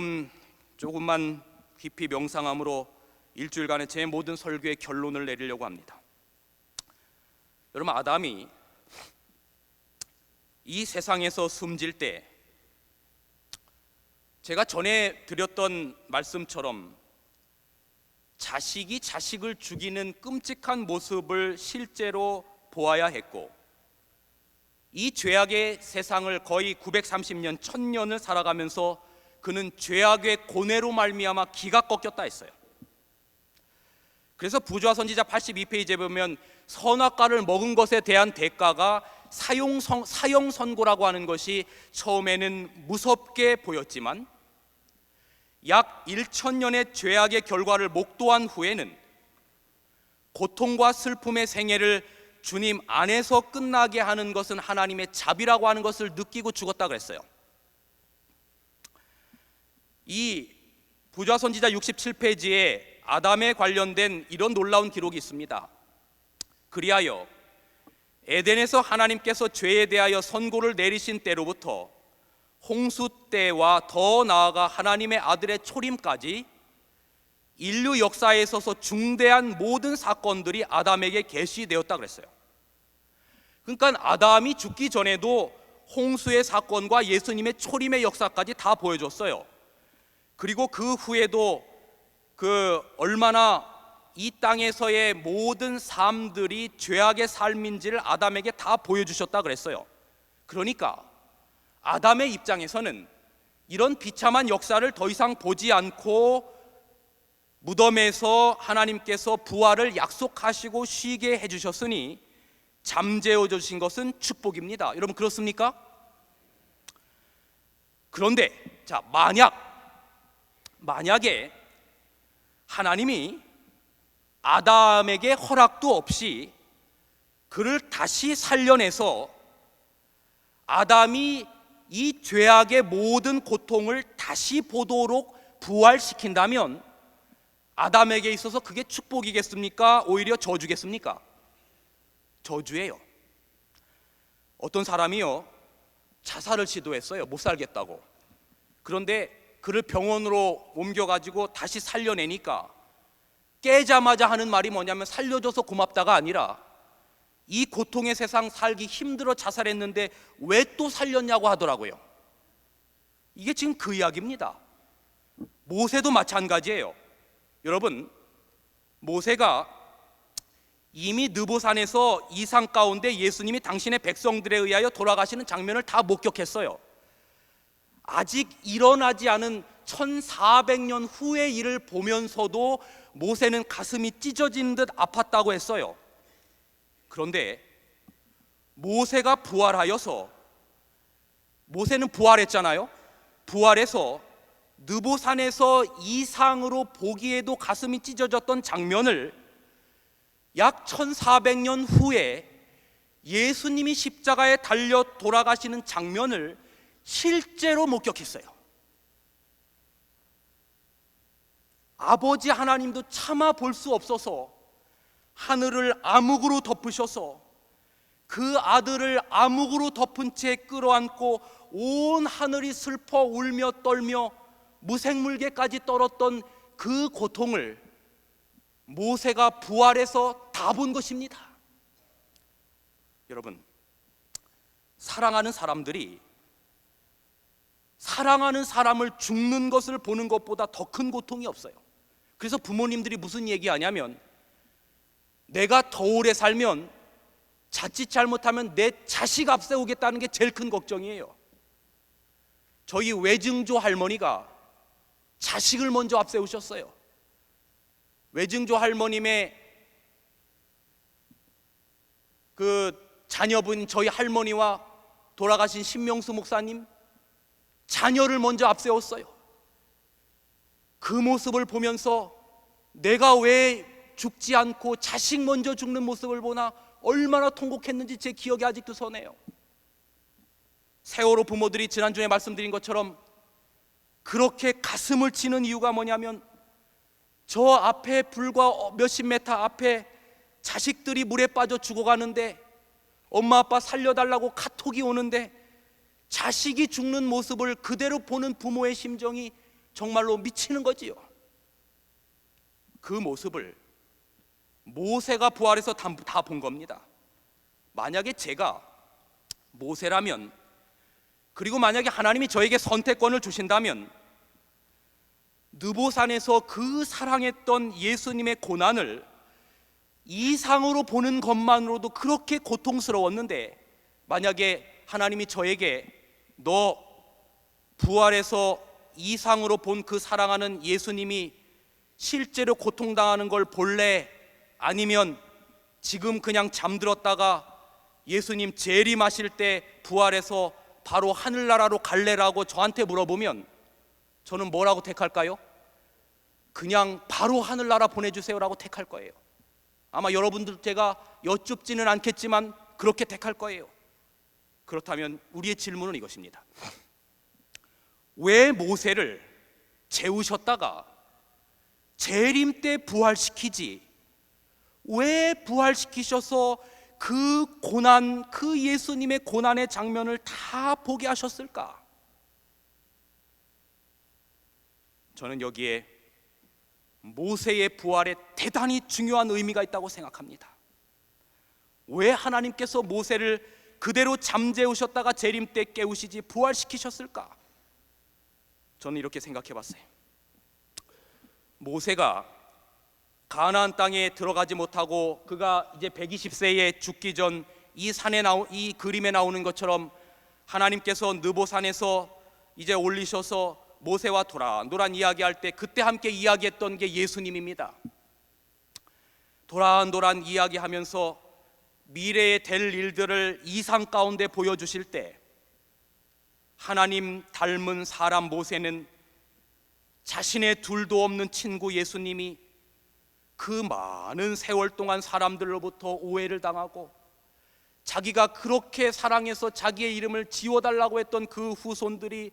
조금만 깊이 명상함으로 일주일간의 제 모든 설교의 결론을 내리려고 합니다. 여러분, 아담이 이 세상에서 숨질 때 제가 전에 드렸던 말씀처럼 자식이 자식을 죽이는 끔찍한 모습을 실제로 보아야 했고, 이 죄악의 세상을 거의 930년, 1000년을 살아가면서 그는 죄악의 고뇌로 말미암아 기가 꺾였다 했어요. 그래서 부조화 선지자 82페이지에 보면 선악과를 먹은 것에 대한 대가가 사형 선고라고 하는 것이 처음에는 무섭게 보였지만 약 1000년의 죄악의 결과를 목도한 후에는 고통과 슬픔의 생애를 주님 안에서 끝나게 하는 것은 하나님의 자비라고 하는 것을 느끼고 죽었다 그랬어요. 이 부조화 선지자 67페이지에 아담에 관련된 이런 놀라운 기록이 있습니다. 그리하여 에덴에서 하나님께서 죄에 대하여 선고를 내리신 때로부터 홍수 때와 더 나아가 하나님의 아들의 초림까지 인류 역사에 있어서 중대한 모든 사건들이 아담에게 계시되었다 그랬어요. 그러니까 아담이 죽기 전에도 홍수의 사건과 예수님의 초림의 역사까지 다 보여줬어요. 그리고 그 후에도 얼마나 이 땅에서의 모든 삶들이 죄악의 삶인지를 아담에게 다 보여주셨다 그랬어요. 그러니까 아담의 입장에서는 이런 비참한 역사를 더 이상 보지 않고 무덤에서 하나님께서 부활을 약속하시고 쉬게 해주셨으니 잠재워 주신 것은 축복입니다. 여러분, 그렇습니까? 그런데 만약에 하나님이 아담에게 허락도 없이 그를 다시 살려내서 아담이 이 죄악의 모든 고통을 다시 보도록 부활시킨다면 아담에게 있어서 그게 축복이겠습니까? 오히려 저주겠습니까? 저주예요. 어떤 사람이요, 자살을 시도했어요. 못 살겠다고. 그런데 그를 병원으로 옮겨가지고 다시 살려내니까 깨자마자 하는 말이 뭐냐면 살려줘서 고맙다가 아니라 이 고통의 세상 살기 힘들어 자살했는데 왜 또 살렸냐고 하더라고요. 이게 지금 그 이야기입니다. 모세도 마찬가지예요. 여러분, 모세가 이미 느보산에서 이상 가운데 예수님이 당신의 백성들에 의하여 돌아가시는 장면을 다 목격했어요. 아직 일어나지 않은 1400년 후의 일을 보면서도 모세는 가슴이 찢어진 듯 아팠다고 했어요. 그런데 모세가 부활하여서, 모세는 부활했잖아요. 부활해서 느보산에서 이상으로 보기에도 가슴이 찢어졌던 장면을 약 1400년 후에 예수님이 십자가에 달려 돌아가시는 장면을 실제로 목격했어요. 아버지 하나님도 차마 볼 수 없어서 하늘을 암흑으로 덮으셔서 그 아들을 암흑으로 덮은 채 끌어안고 온 하늘이 슬퍼 울며 떨며 무생물계까지 떨었던 그 고통을 모세가 부활해서 다 본 것입니다. 여러분, 사랑하는 사람들이 사랑하는 사람을 죽는 것을 보는 것보다 더 큰 고통이 없어요. 그래서 부모님들이 무슨 얘기하냐면, 내가 더 오래 살면 자칫 잘못하면 내 자식 앞세우겠다는 게 제일 큰 걱정이에요. 저희 외증조 할머니가 자식을 먼저 앞세우셨어요. 외증조 할머님의 그 자녀분 저희 할머니와 돌아가신 신명수 목사님, 자녀를 먼저 앞세웠어요. 그 모습을 보면서 내가 왜 죽지 않고 자식 먼저 죽는 모습을 보나 얼마나 통곡했는지 제 기억이 아직도 선해요. 세월호 부모들이 지난주에 말씀드린 것처럼 그렇게 가슴을 치는 이유가 뭐냐면, 저 앞에 불과 몇십 미터 앞에 자식들이 물에 빠져 죽어가는데 엄마 아빠 살려달라고 카톡이 오는데 자식이 죽는 모습을 그대로 보는 부모의 심정이 정말로 미치는 거지요. 그 모습을 모세가 부활해서 다 본 겁니다. 만약에 제가 모세라면, 그리고 만약에 하나님이 저에게 선택권을 주신다면, 느보산에서 그 사랑했던 예수님의 고난을 이상으로 보는 것만으로도 그렇게 고통스러웠는데, 만약에 하나님이 저에게 너 부활해서 이상으로 본 그 사랑하는 예수님이 실제로 고통당하는 걸 볼래? 아니면 지금 그냥 잠들었다가 예수님 재림하실 때 부활해서 바로 하늘나라로 갈래라고 저한테 물어보면 저는 뭐라고 택할까요? 그냥 바로 하늘나라 보내주세요라고 택할 거예요. 아마 여러분들 제가 여쭙지는 않겠지만 그렇게 택할 거예요. 그렇다면 우리의 질문은 이것입니다. 왜 모세를 재우셨다가 재림 때 부활시키지, 왜 부활시키셔서 그 고난, 그 예수님의 고난의 장면을 다 보게 하셨을까? 저는 여기에 모세의 부활에 대단히 중요한 의미가 있다고 생각합니다. 왜 하나님께서 모세를 그대로 잠재우셨다가 재림 때 깨우시지 부활시키셨을까? 저는 이렇게 생각해 봤어요. 모세가 가나안 땅에 들어가지 못하고 그가 이제 120세에 죽기 전 이 그림에 나오는 것처럼 하나님께서 느보산에서 이제 올리셔서 모세와 도란도란 이야기할 때 그때 함께 이야기했던 게 예수님입니다. 도란도란 이야기하면서 미래에 될 일들을 이상 가운데 보여주실 때 하나님 닮은 사람 모세는 자신의 둘도 없는 친구 예수님이 그 많은 세월 동안 사람들로부터 오해를 당하고 자기가 그렇게 사랑해서 자기의 이름을 지워달라고 했던 그 후손들이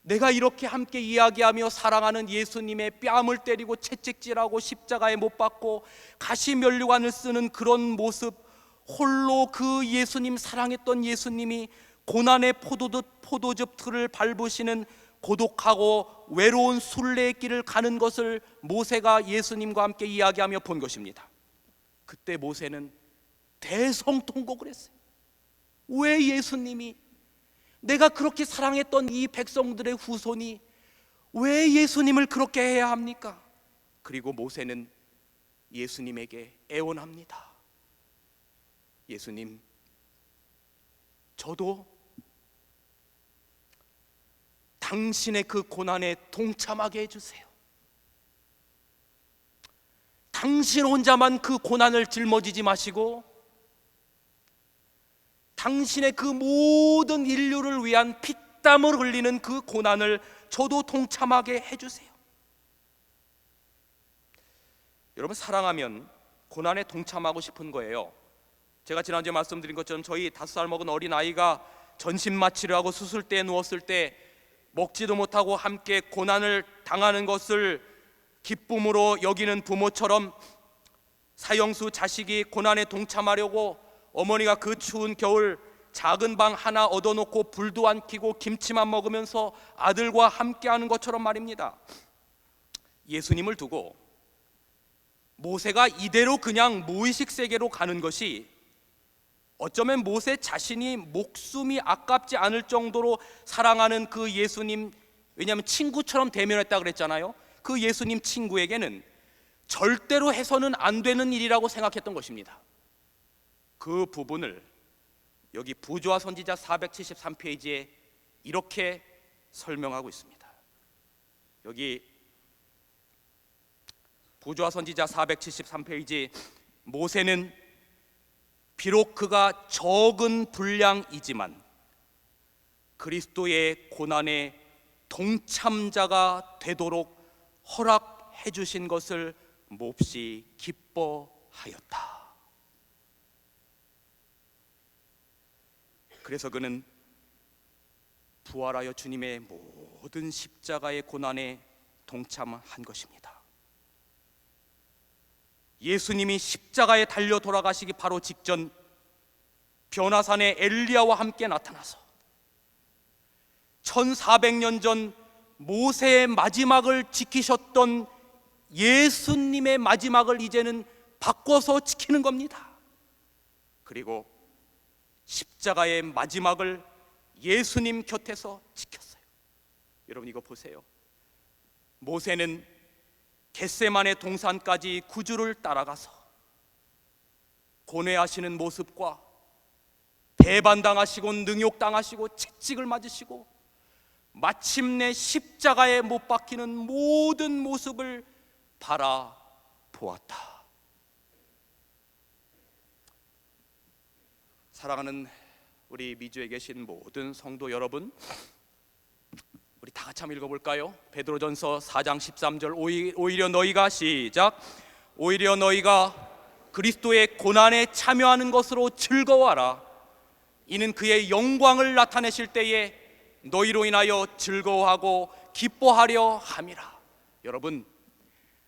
내가 이렇게 함께 이야기하며 사랑하는 예수님의 뺨을 때리고 채찍질하고 십자가에 못 박고 가시면류관을 쓰는 그런 모습, 홀로 그 예수님, 사랑했던 예수님이 고난의 포도즙 틀을 밟으시는 고독하고 외로운 순례의 길을 가는 것을 모세가 예수님과 함께 이야기하며 본 것입니다. 그때 모세는 대성통곡을 했어요. 왜 예수님이, 내가 그렇게 사랑했던 이 백성들의 후손이 왜 예수님을 그렇게 해야 합니까? 그리고 모세는 예수님에게 애원합니다. 예수님, 저도 당신의 그 고난에 동참하게 해주세요. 당신 혼자만 그 고난을 짊어지지 마시고 당신의 그 모든 인류를 위한 피땀을 흘리는 그 고난을 저도 동참하게 해주세요. 여러분, 사랑하면 고난에 동참하고 싶은 거예요. 제가 지난주에 말씀드린 것처럼 저희 5살 먹은 어린아이가 전신마취를 하고 수술대에 누웠을 때 먹지도 못하고 함께 고난을 당하는 것을 기쁨으로 여기는 부모처럼 사형수 자식이 고난에 동참하려고 어머니가 그 추운 겨울 작은 방 하나 얻어놓고 불도 안 켜고 김치만 먹으면서 아들과 함께하는 것처럼 말입니다. 예수님을 두고 모세가 이대로 그냥 무의식 세계로 가는 것이 어쩌면 모세 자신이 목숨이 아깝지 않을 정도로 사랑하는 그 예수님, 왜냐하면 친구처럼 대면했다 그랬잖아요. 그 예수님 친구에게는 절대로 해서는 안 되는 일이라고 생각했던 것입니다. 그 부분을 여기 부조와 선지자 473페이지에 이렇게 설명하고 있습니다. 여기 부조와 선지자 473페이지, 모세는 비록 그가 적은 분량이지만 그리스도의 고난의 동참자가 되도록 허락해 주신 것을 몹시 기뻐하였다. 그래서 그는 부활하여 주님의 모든 십자가의 고난에 동참한 것입니다. 예수님이 십자가에 달려 돌아가시기 바로 직전 변화산에 엘리야와 함께 나타나서 1400년 전 모세의 마지막을 지키셨던 예수님의 마지막을 이제는 바꿔서 지키는 겁니다. 그리고 십자가의 마지막을 예수님 곁에서 지켰어요. 여러분, 이거 보세요. 모세는 겟세마네 동산까지 구주를 따라가서 고뇌하시는 모습과 배반당하시고 능욕당하시고 채찍을 맞으시고 마침내 십자가에 못 박히는 모든 모습을 바라보았다. 사랑하는 우리 미주에 계신 모든 성도 여러분, 우리 다 같이 한번 읽어볼까요? 베드로전서 4장 13절, 오히려 너희가 시작, 오히려 너희가 그리스도의 고난에 참여하는 것으로 즐거워하라. 이는 그의 영광을 나타내실 때에 너희로 인하여 즐거워하고 기뻐하려 함이라. 여러분,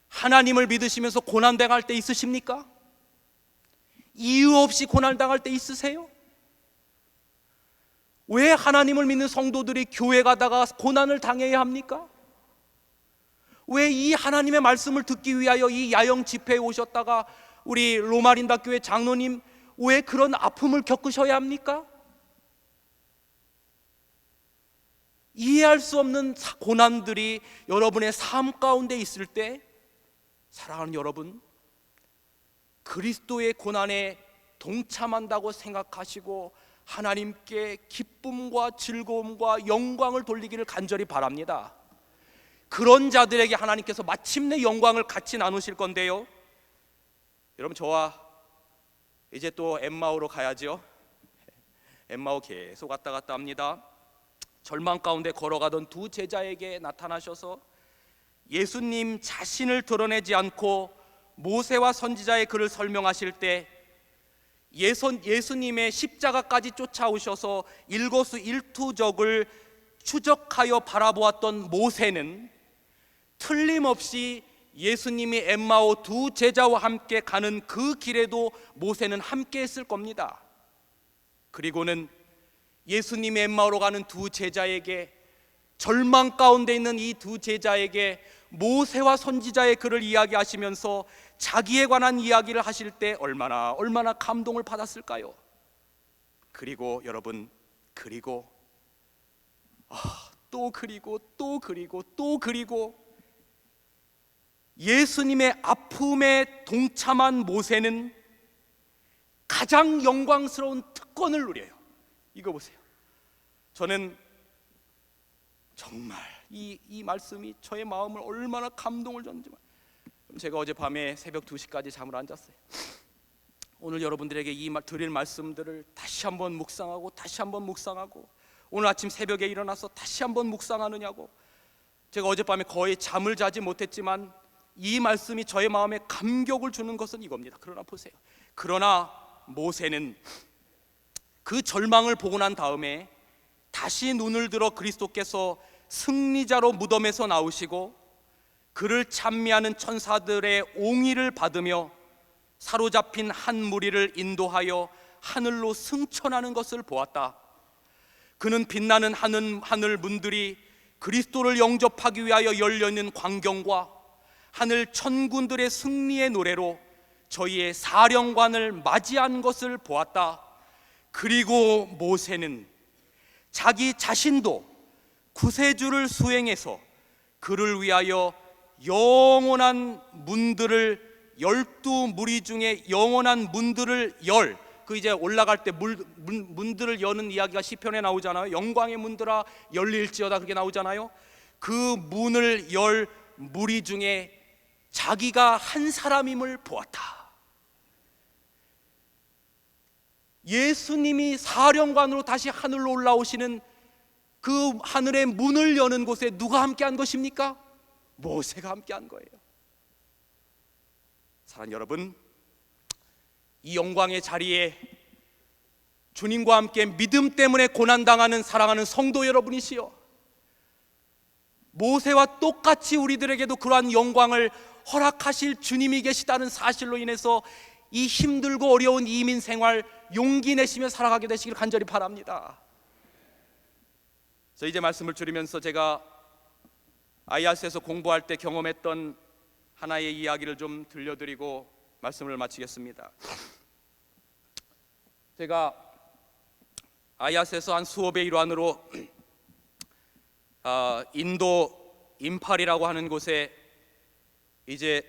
하나님을 믿으시면서 고난당할 때 있으십니까? 이유 없이 고난당할 때 있으세요? 왜 하나님을 믿는 성도들이 교회 가다가 고난을 당해야 합니까? 왜 이 하나님의 말씀을 듣기 위하여 이 야영 집회에 오셨다가 우리 로마린다 교회 장로님 왜 그런 아픔을 겪으셔야 합니까? 이해할 수 없는 고난들이 여러분의 삶 가운데 있을 때, 사랑하는 여러분, 그리스도의 고난에 동참한다고 생각하시고 하나님께 기쁨과 즐거움과 영광을 돌리기를 간절히 바랍니다. 그런 자들에게 하나님께서 마침내 영광을 같이 나누실 건데요, 여러분, 저와 이제 또 엠마오로 가야죠. 엠마오 계속 왔다 갔다 합니다. 절망 가운데 걸어가던 두 제자에게 나타나셔서 예수님 자신을 드러내지 않고 모세와 선지자의 글을 설명하실 때 예수님의 십자가까지 쫓아오셔서 일거수일투족을 추적하여 바라보았던 모세는 틀림없이 예수님이 엠마오 두 제자와 함께 가는 그 길에도 모세는 함께 했을 겁니다. 그리고는 예수님이 엠마오로 가는 두 제자에게, 절망 가운데 있는 이 두 제자에게 모세와 선지자의 글을 이야기하시면서 자기에 관한 이야기를 하실 때 얼마나 감동을 받았을까요? 그리고 여러분, 또 그리고 예수님의 아픔에 동참한 모세는 가장 영광스러운 특권을 누려요. 이거 보세요. 저는 정말 이 말씀이 저의 마음을 얼마나 감동을 줬는지. 제가 어젯밤에 새벽 2시까지 잠을 안 잤어요. 오늘 여러분들에게 드릴 말씀들을 다시 한번 묵상하고 다시 한번 묵상하고, 오늘 아침 새벽에 일어나서 다시 한번 묵상하느냐고. 제가 어젯밤에 거의 잠을 자지 못했지만 이 말씀이 저의 마음에 감격을 주는 것은 이겁니다. 그러나 보세요. 그러나 모세는 그 절망을 보고 난 다음에 다시 눈을 들어 그리스도께서 승리자로 무덤에서 나오시고 그를 찬미하는 천사들의 옹의를 받으며 사로잡힌 한 무리를 인도하여 하늘로 승천하는 것을 보았다. 그는 빛나는 하늘 문들이 그리스도를 영접하기 위하여 열려있는 광경과 하늘 천군들의 승리의 노래로 저희의 사령관을 맞이한 것을 보았다. 그리고 모세는 자기 자신도 구세주를 수행해서 그를 위하여 영원한 문들을 12무리 중에 영원한 문들을 이제 올라갈 때 문들을 여는 이야기가 시편에 나오잖아요. 영광의 문들아 열릴지어다, 그렇게 나오잖아요. 그 문을 열 무리 중에 자기가 한 사람임을 보았다. 예수님이 사령관으로 다시 하늘로 올라오시는 그 하늘의 문을 여는 곳에 누가 함께한 것입니까? 모세가 함께한 거예요. 사랑하는 여러분, 이 영광의 자리에 주님과 함께 믿음 때문에 고난당하는 사랑하는 성도 여러분이시여, 모세와 똑같이 우리들에게도 그러한 영광을 허락하실 주님이 계시다는 사실로 인해서 이 힘들고 어려운 이민 생활 용기 내시며 살아가게 되시길 간절히 바랍니다. 저 이제 말씀을 줄이면서 제가 아이아스에서 공부할 때 경험했던 하나의 이야기를 좀 들려드리고 말씀을 마치겠습니다. 제가 아이아스에서 한 수업의 일환으로 인도 임팔이라고 하는 곳에 이제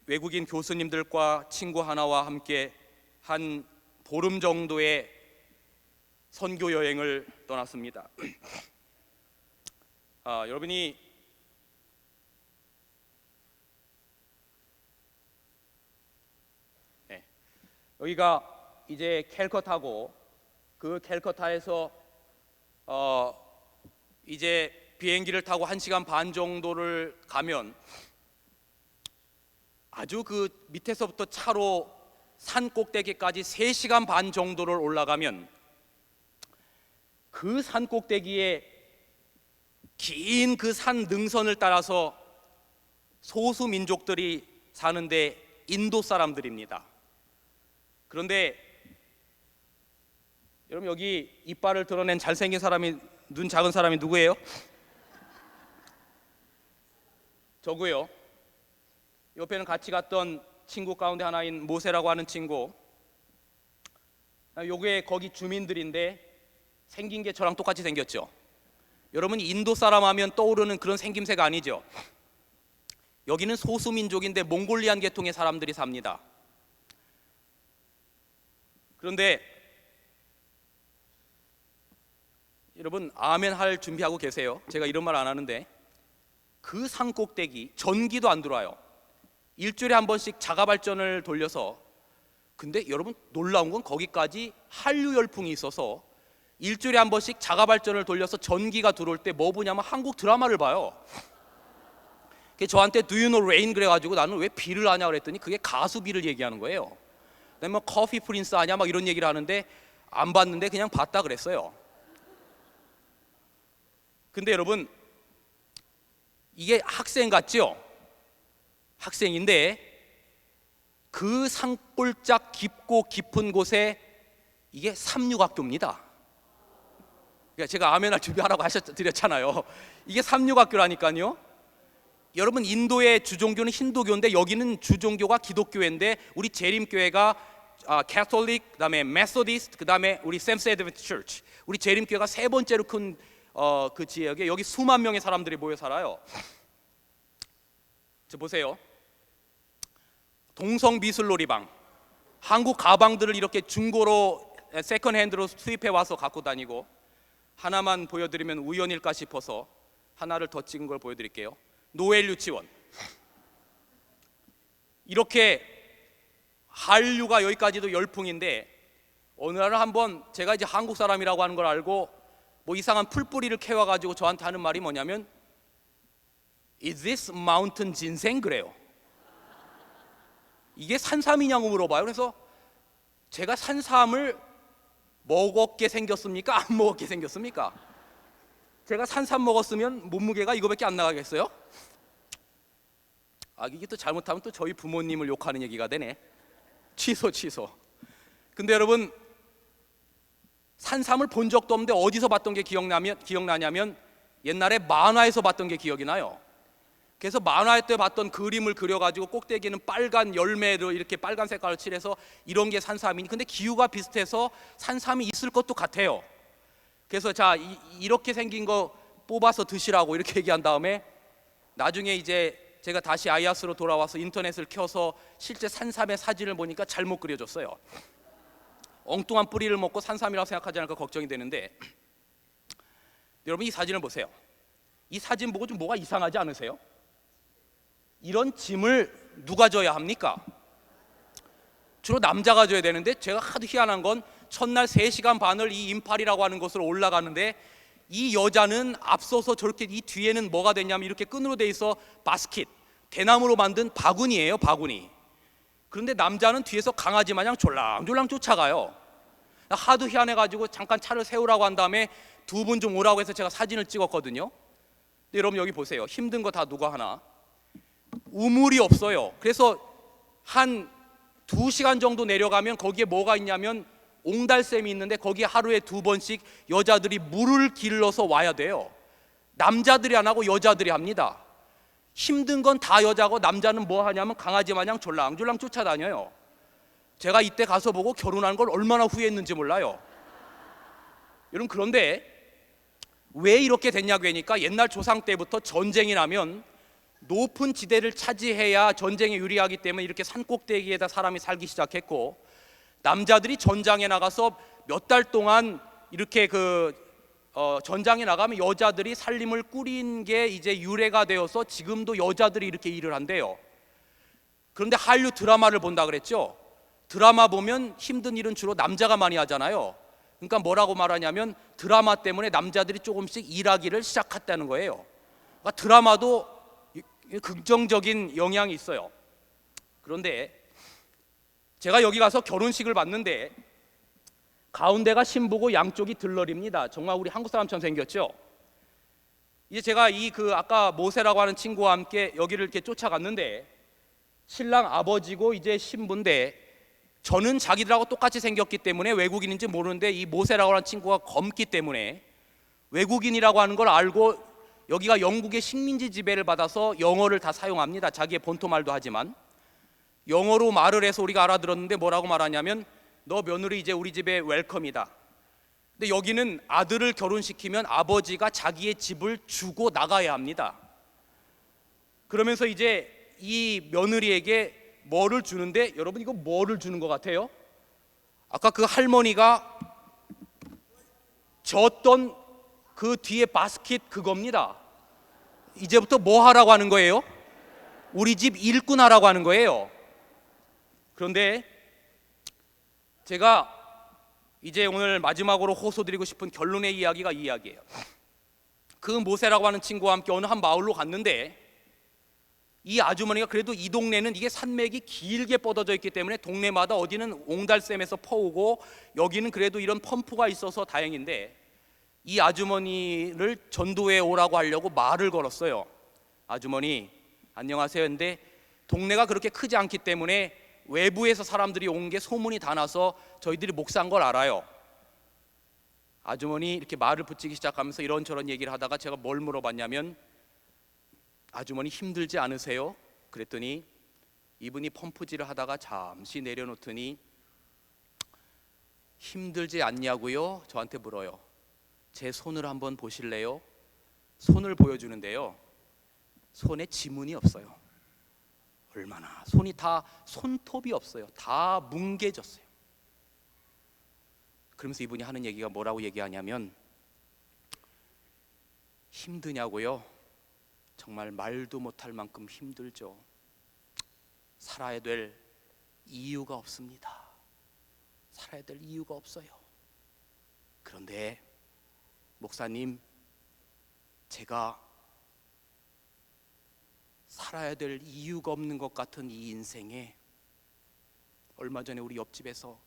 외국인 교수님들과 친구 하나와 함께 한 보름 정도의 선교 여행을 떠났습니다. 여러분이 여기가 이제 캘커타고, 그 캘커타에서 이제 비행기를 타고 1시간 반 정도를 가면 아주 그 밑에서부터 차로 산 꼭대기까지 3시간 반 정도를 올라가면 그 산 꼭대기에 긴 그 산 능선을 따라서 소수 민족들이 사는데 인도 사람들입니다. 그런데 여러분, 여기 이빨을 드러낸 잘생긴 사람이, 눈 작은 사람이 누구예요? 저고요. 옆에는 같이 갔던 친구 가운데 하나인 모세라고 하는 친구. 요게 거기 주민들인데 생긴 게 저랑 똑같이 생겼죠. 여러분, 인도 사람 하면 떠오르는 그런 생김새가 아니죠. 여기는 소수민족인데 몽골리안 계통의 사람들이 삽니다. 그런데 여러분, 아멘 할 준비하고 계세요. 제가 이런 말 안 하는데 그 산 꼭대기 전기도 안 들어와요. 일주일에 한 번씩 자가발전을 돌려서, 근데 여러분 놀라운 건 거기까지 한류 열풍이 있어서 일주일에 한 번씩 자가발전을 돌려서 전기가 들어올 때 뭐 보냐면 한국 드라마를 봐요. 저한테 Do you know rain 그래가지고 나는 왜 비를 아냐 그랬더니 그게 가수 비를 얘기하는 거예요. 그다음에 뭐 커피 프린스 아냐 막 이런 얘기를 하는데 안 봤는데 그냥 봤다 그랬어요. 근데 여러분, 이게 학생 같죠? 학생인데 그 산골짝 깊고 깊은 곳에 이게 삼육학교입니다. 그러니까 제가 아멘할 준비하라고 드렸잖아요. 이게 삼육학교라니까요. 여러분, 인도의 주종교는 힌두교인데 여기는 주종교가 기독교인데 우리 재림교회가 캐톨릭, 그다음에 메소디스트, 그다음에 우리 세븐스 애드벤티스트 처치, 우리 재림교회가 세 번째로 큰 그 지역에 여기 수만 명의 사람들이 모여 살아요. 저 보세요. 동성미술놀이방, 한국 가방들을 이렇게 중고로 세컨핸드로 수입해 와서 갖고 다니고, 하나만 보여드리면 우연일까 싶어서 하나를 더 찍은 걸 보여드릴게요. 노엘 유치원. 이렇게 한류가 여기까지도 열풍인데, 어느 날 한번 제가 이제 한국 사람이라고 하는 걸 알고 뭐 이상한 풀뿌리를 캐와가지고 저한테 하는 말이 뭐냐면 Is this mountain ginseng? 그래요. 이게 산삼이냐고 물어봐요. 그래서 제가 산삼을 먹었게 생겼습니까? 안 먹었게 생겼습니까? 제가 산삼 먹었으면 몸무게가 이거밖에 안 나가겠어요? 이게 또 잘못하면 또 저희 부모님을 욕하는 얘기가 되네. 취소. 근데 여러분, 산삼을 본 적도 없는데 어디서 봤던 게 기억나냐면 옛날에 만화에서 봤던 게 기억이 나요. 그래서 만화 때 봤던 그림을 그려가지고 꼭대기는 빨간 열매로 이렇게 빨간 색깔을 칠해서 이런 게 산삼이니, 근데 기후가 비슷해서 산삼이 있을 것도 같아요. 그래서 자, 이렇게 생긴 거 뽑아서 드시라고 이렇게 얘기한 다음에 나중에 이제 제가 다시 아이아스로 돌아와서 인터넷을 켜서 실제 산삼의 사진을 보니까 잘못 그려졌어요. 엉뚱한 뿌리를 먹고 산삼이라고 생각하지 않을까 걱정이 되는데, 여러분 이 사진을 보세요. 이 사진 보고 좀 뭐가 이상하지 않으세요? 이런 짐을 누가 져야 합니까? 주로 남자가 져야 되는데, 제가 하도 희한한 건 첫날 3시간 반을 이 임팔이라고 하는 곳으로 올라가는데 이 여자는 앞서서 저렇게, 이 뒤에는 뭐가 됐냐면 이렇게 끈으로 돼 있어 바스킷, 대나무로 만든 바구니예요, 바구니. 그런데 남자는 뒤에서 강아지 마냥 졸랑졸랑 쫓아가요. 하도 희한해가지고 잠깐 차를 세우라고 한 다음에 2분 좀 오라고 해서 제가 사진을 찍었거든요. 근데 여러분 여기 보세요. 힘든 거 다 누가 하나? 우물이 없어요. 그래서 한 2시간 정도 내려가면 거기에 뭐가 있냐면 옹달샘이 있는데 거기에 하루에 2번씩 여자들이 물을 길러서 와야 돼요. 남자들이 안 하고 여자들이 합니다. 힘든 건 다 여자고 남자는 뭐 하냐면 강아지 마냥 졸랑졸랑 쫓아다녀요. 제가 이때 가서 보고 결혼한 걸 얼마나 후회했는지 몰라요. 여러분, 그런데 왜 이렇게 됐냐고 하니까 옛날 조상 때부터 전쟁이 나면 높은 지대를 차지해야 전쟁에 유리하기 때문에 이렇게 산꼭대기에다 사람이 살기 시작했고, 남자들이 전장에 나가서 몇 달 동안 이렇게 전장에 나가면 여자들이 살림을 꾸린 게 이제 유래가 되어서 지금도 여자들이 이렇게 일을 한대요. 그런데 한류 드라마를 본다 그랬죠. 드라마 보면 힘든 일은 주로 남자가 많이 하잖아요. 그러니까 뭐라고 말하냐면 드라마 때문에 남자들이 조금씩 일하기를 시작했다는 거예요. 그러니까 드라마도 긍정적인 영향이 있어요. 그런데 제가 여기 가서 결혼식을 봤는데 가운데가 신부고 양쪽이 들러리입니다. 정말 우리 한국 사람처럼 생겼죠. 이제 제가 아까 모세라고 하는 친구와 함께 여기를 이렇게 쫓아갔는데, 신랑 아버지고 이제 신부인데 저는 자기들하고 똑같이 생겼기 때문에 외국인인지 모르는데 이 모세라고 하는 친구가 검기 때문에 외국인이라고 하는 걸 알고, 여기가 영국의 식민지 지배를 받아서 영어를 다 사용합니다. 자기의 본토 말도 하지만 영어로 말을 해서 우리가 알아들었는데 뭐라고 말하냐면 너 며느리 이제 우리 집에 웰컴이다. 근데 여기는 아들을 결혼시키면 아버지가 자기의 집을 주고 나가야 합니다. 그러면서 이제 이 며느리에게 뭐를 주는데, 여러분 이거 뭐를 주는 것 같아요? 아까 그 할머니가 줬던 그 뒤에 바스킷 그겁니다. 이제부터 뭐 하라고 하는 거예요? 우리 집 일꾼 하라고 하는 거예요. 그런데 제가 이제 오늘 마지막으로 호소드리고 싶은 결론의 이야기가 이 이야기예요. 그 모세라고 하는 친구와 함께 어느 한 마을로 갔는데, 이 아주머니가 그래도 이 동네는 이게 산맥이 길게 뻗어져 있기 때문에 동네마다 어디는 옹달샘에서 퍼오고 여기는 그래도 이런 펌프가 있어서 다행인데, 이 아주머니를 전도해 오라고 하려고 말을 걸었어요. 아주머니 안녕하세요. 근데 동네가 그렇게 크지 않기 때문에 외부에서 사람들이 온 게 소문이 다 나서 저희들이 목사인 걸 알아요. 아주머니 이렇게 말을 붙이기 시작하면서 이런저런 얘기를 하다가 제가 뭘 물어봤냐면, 아주머니 힘들지 않으세요? 그랬더니 이분이 펌프질을 하다가 잠시 내려놓더니 힘들지 않냐고요? 저한테 물어요. 제 손을 한번 보실래요? 손을 보여주는데요, 손에 지문이 없어요. 얼마나 손이 다 손톱이 없어요. 다 뭉개졌어요. 그러면서 이분이 하는 얘기가 뭐라고 얘기하냐면, 힘드냐고요? 정말 말도 못할 만큼 힘들죠. 살아야 될 이유가 없습니다. 살아야 될 이유가 없어요. 그런데 목사님, 제가 살아야 될 이유가 없는 것 같은 이 인생에, 얼마 전에 우리 옆집에서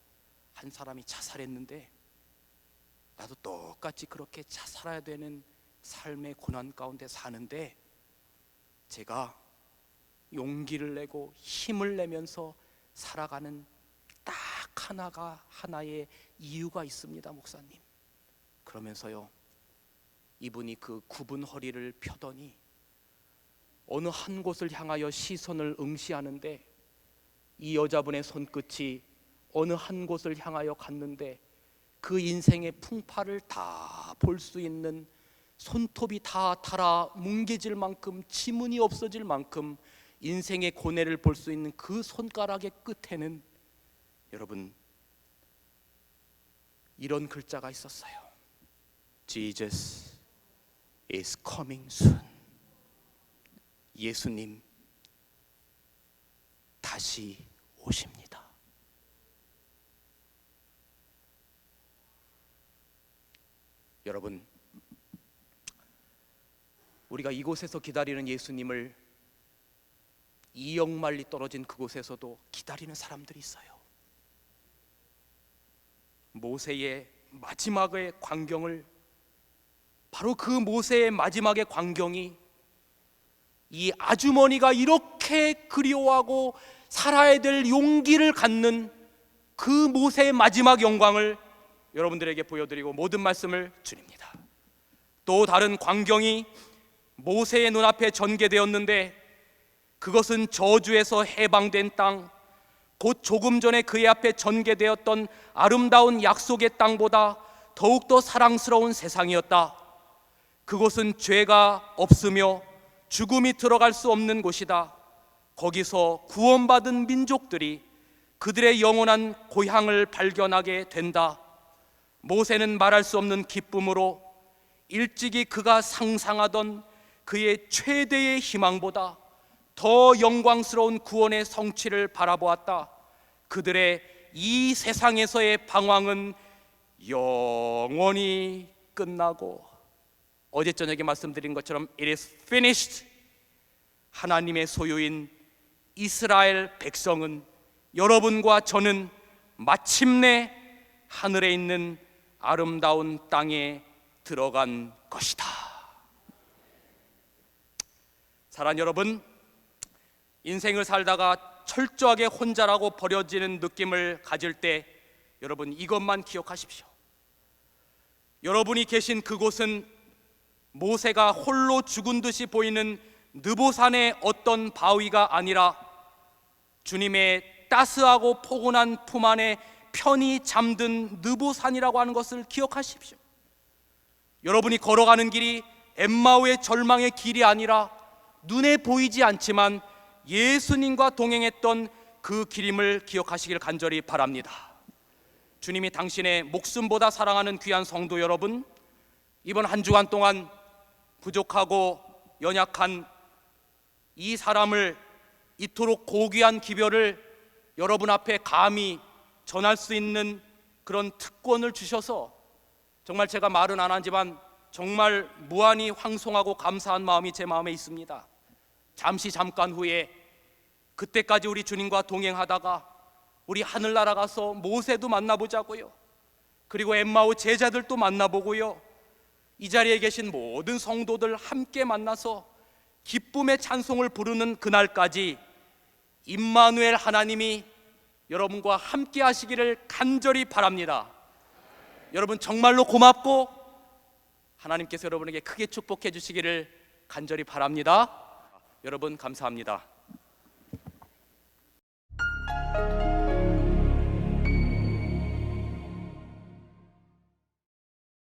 한 사람이 자살했는데, 나도 똑같이 그렇게 살아야 되는 삶의 고난 가운데 사는데, 제가 용기를 내고 힘을 내면서 살아가는 딱 하나의 이유가 있습니다, 목사님. 그러면서요, 이분이 그 굽은 허리를 펴더니 어느 한 곳을 향하여 시선을 응시하는데, 이 여자분의 손끝이 어느 한 곳을 향하여 갔는데, 그 인생의 풍파를 다 볼 수 있는, 손톱이 다 닳아 뭉개질 만큼, 지문이 없어질 만큼 인생의 고뇌를 볼 수 있는 그 손가락의 끝에는, 여러분, 이런 글자가 있었어요. Jesus is coming soon. 예수님 다시 오십니다. 여러분, 우리가 이곳에서 기다리는 예수님을 이역만리 떨어진 그곳에서도 기다리는 사람들이 있어요. 모세의 마지막의 광경을, 바로 그 모세의 마지막의 광경이 이 아주머니가 이렇게 그리워하고 살아야 될 용기를 갖는 그 모세의 마지막 영광을 여러분들에게 보여드리고 모든 말씀을 드립니다. 또 다른 광경이 모세의 눈앞에 전개되었는데, 그것은 저주에서 해방된 땅, 곧 조금 전에 그의 앞에 전개되었던 아름다운 약속의 땅보다 더욱더 사랑스러운 세상이었다. 그곳은 죄가 없으며 죽음이 들어갈 수 없는 곳이다. 거기서 구원받은 민족들이 그들의 영원한 고향을 발견하게 된다. 모세는 말할 수 없는 기쁨으로 일찍이 그가 상상하던 그의 최대의 희망보다 더 영광스러운 구원의 성취를 바라보았다. 그들의 이 세상에서의 방황은 영원히 끝나고, 어제 저녁에 말씀드린 것처럼 It is finished. 하나님의 소유인 이스라엘 백성은, 여러분과 저는 마침내 하늘에 있는 아름다운 땅에 들어간 것이다. 사랑하는 여러분, 인생을 살다가 철저하게 혼자라고 버려지는 느낌을 가질 때, 여러분 이것만 기억하십시오. 여러분이 계신 그곳은 모세가 홀로 죽은 듯이 보이는 느보산의 어떤 바위가 아니라 주님의 따스하고 포근한 품 안에 편히 잠든 느보산이라고 하는 것을 기억하십시오. 여러분이 걸어가는 길이 엠마오의 절망의 길이 아니라 눈에 보이지 않지만 예수님과 동행했던 그 길임을 기억하시길 간절히 바랍니다. 주님이 당신의 목숨보다 사랑하는 귀한 성도 여러분, 이번 한 주간 동안 부족하고 연약한 이 사람을, 이토록 고귀한 기별을 여러분 앞에 감히 전할 수 있는 그런 특권을 주셔서 정말 제가 말은 안 하지만 정말 무한히 황송하고 감사한 마음이 제 마음에 있습니다. 잠깐 후에 그때까지 우리 주님과 동행하다가 우리 하늘나라 가서 모세도 만나보자고요. 그리고 엠마오 제자들도 만나보고요. 이 자리에 계신 모든 성도들 함께 만나서 기쁨의 찬송을 부르는 그날까지 임마누엘 하나님이 여러분과 함께 하시기를 간절히 바랍니다. 여러분 정말로 고맙고 하나님께서 여러분에게 크게 축복해 주시기를 간절히 바랍니다. 여러분 감사합니다.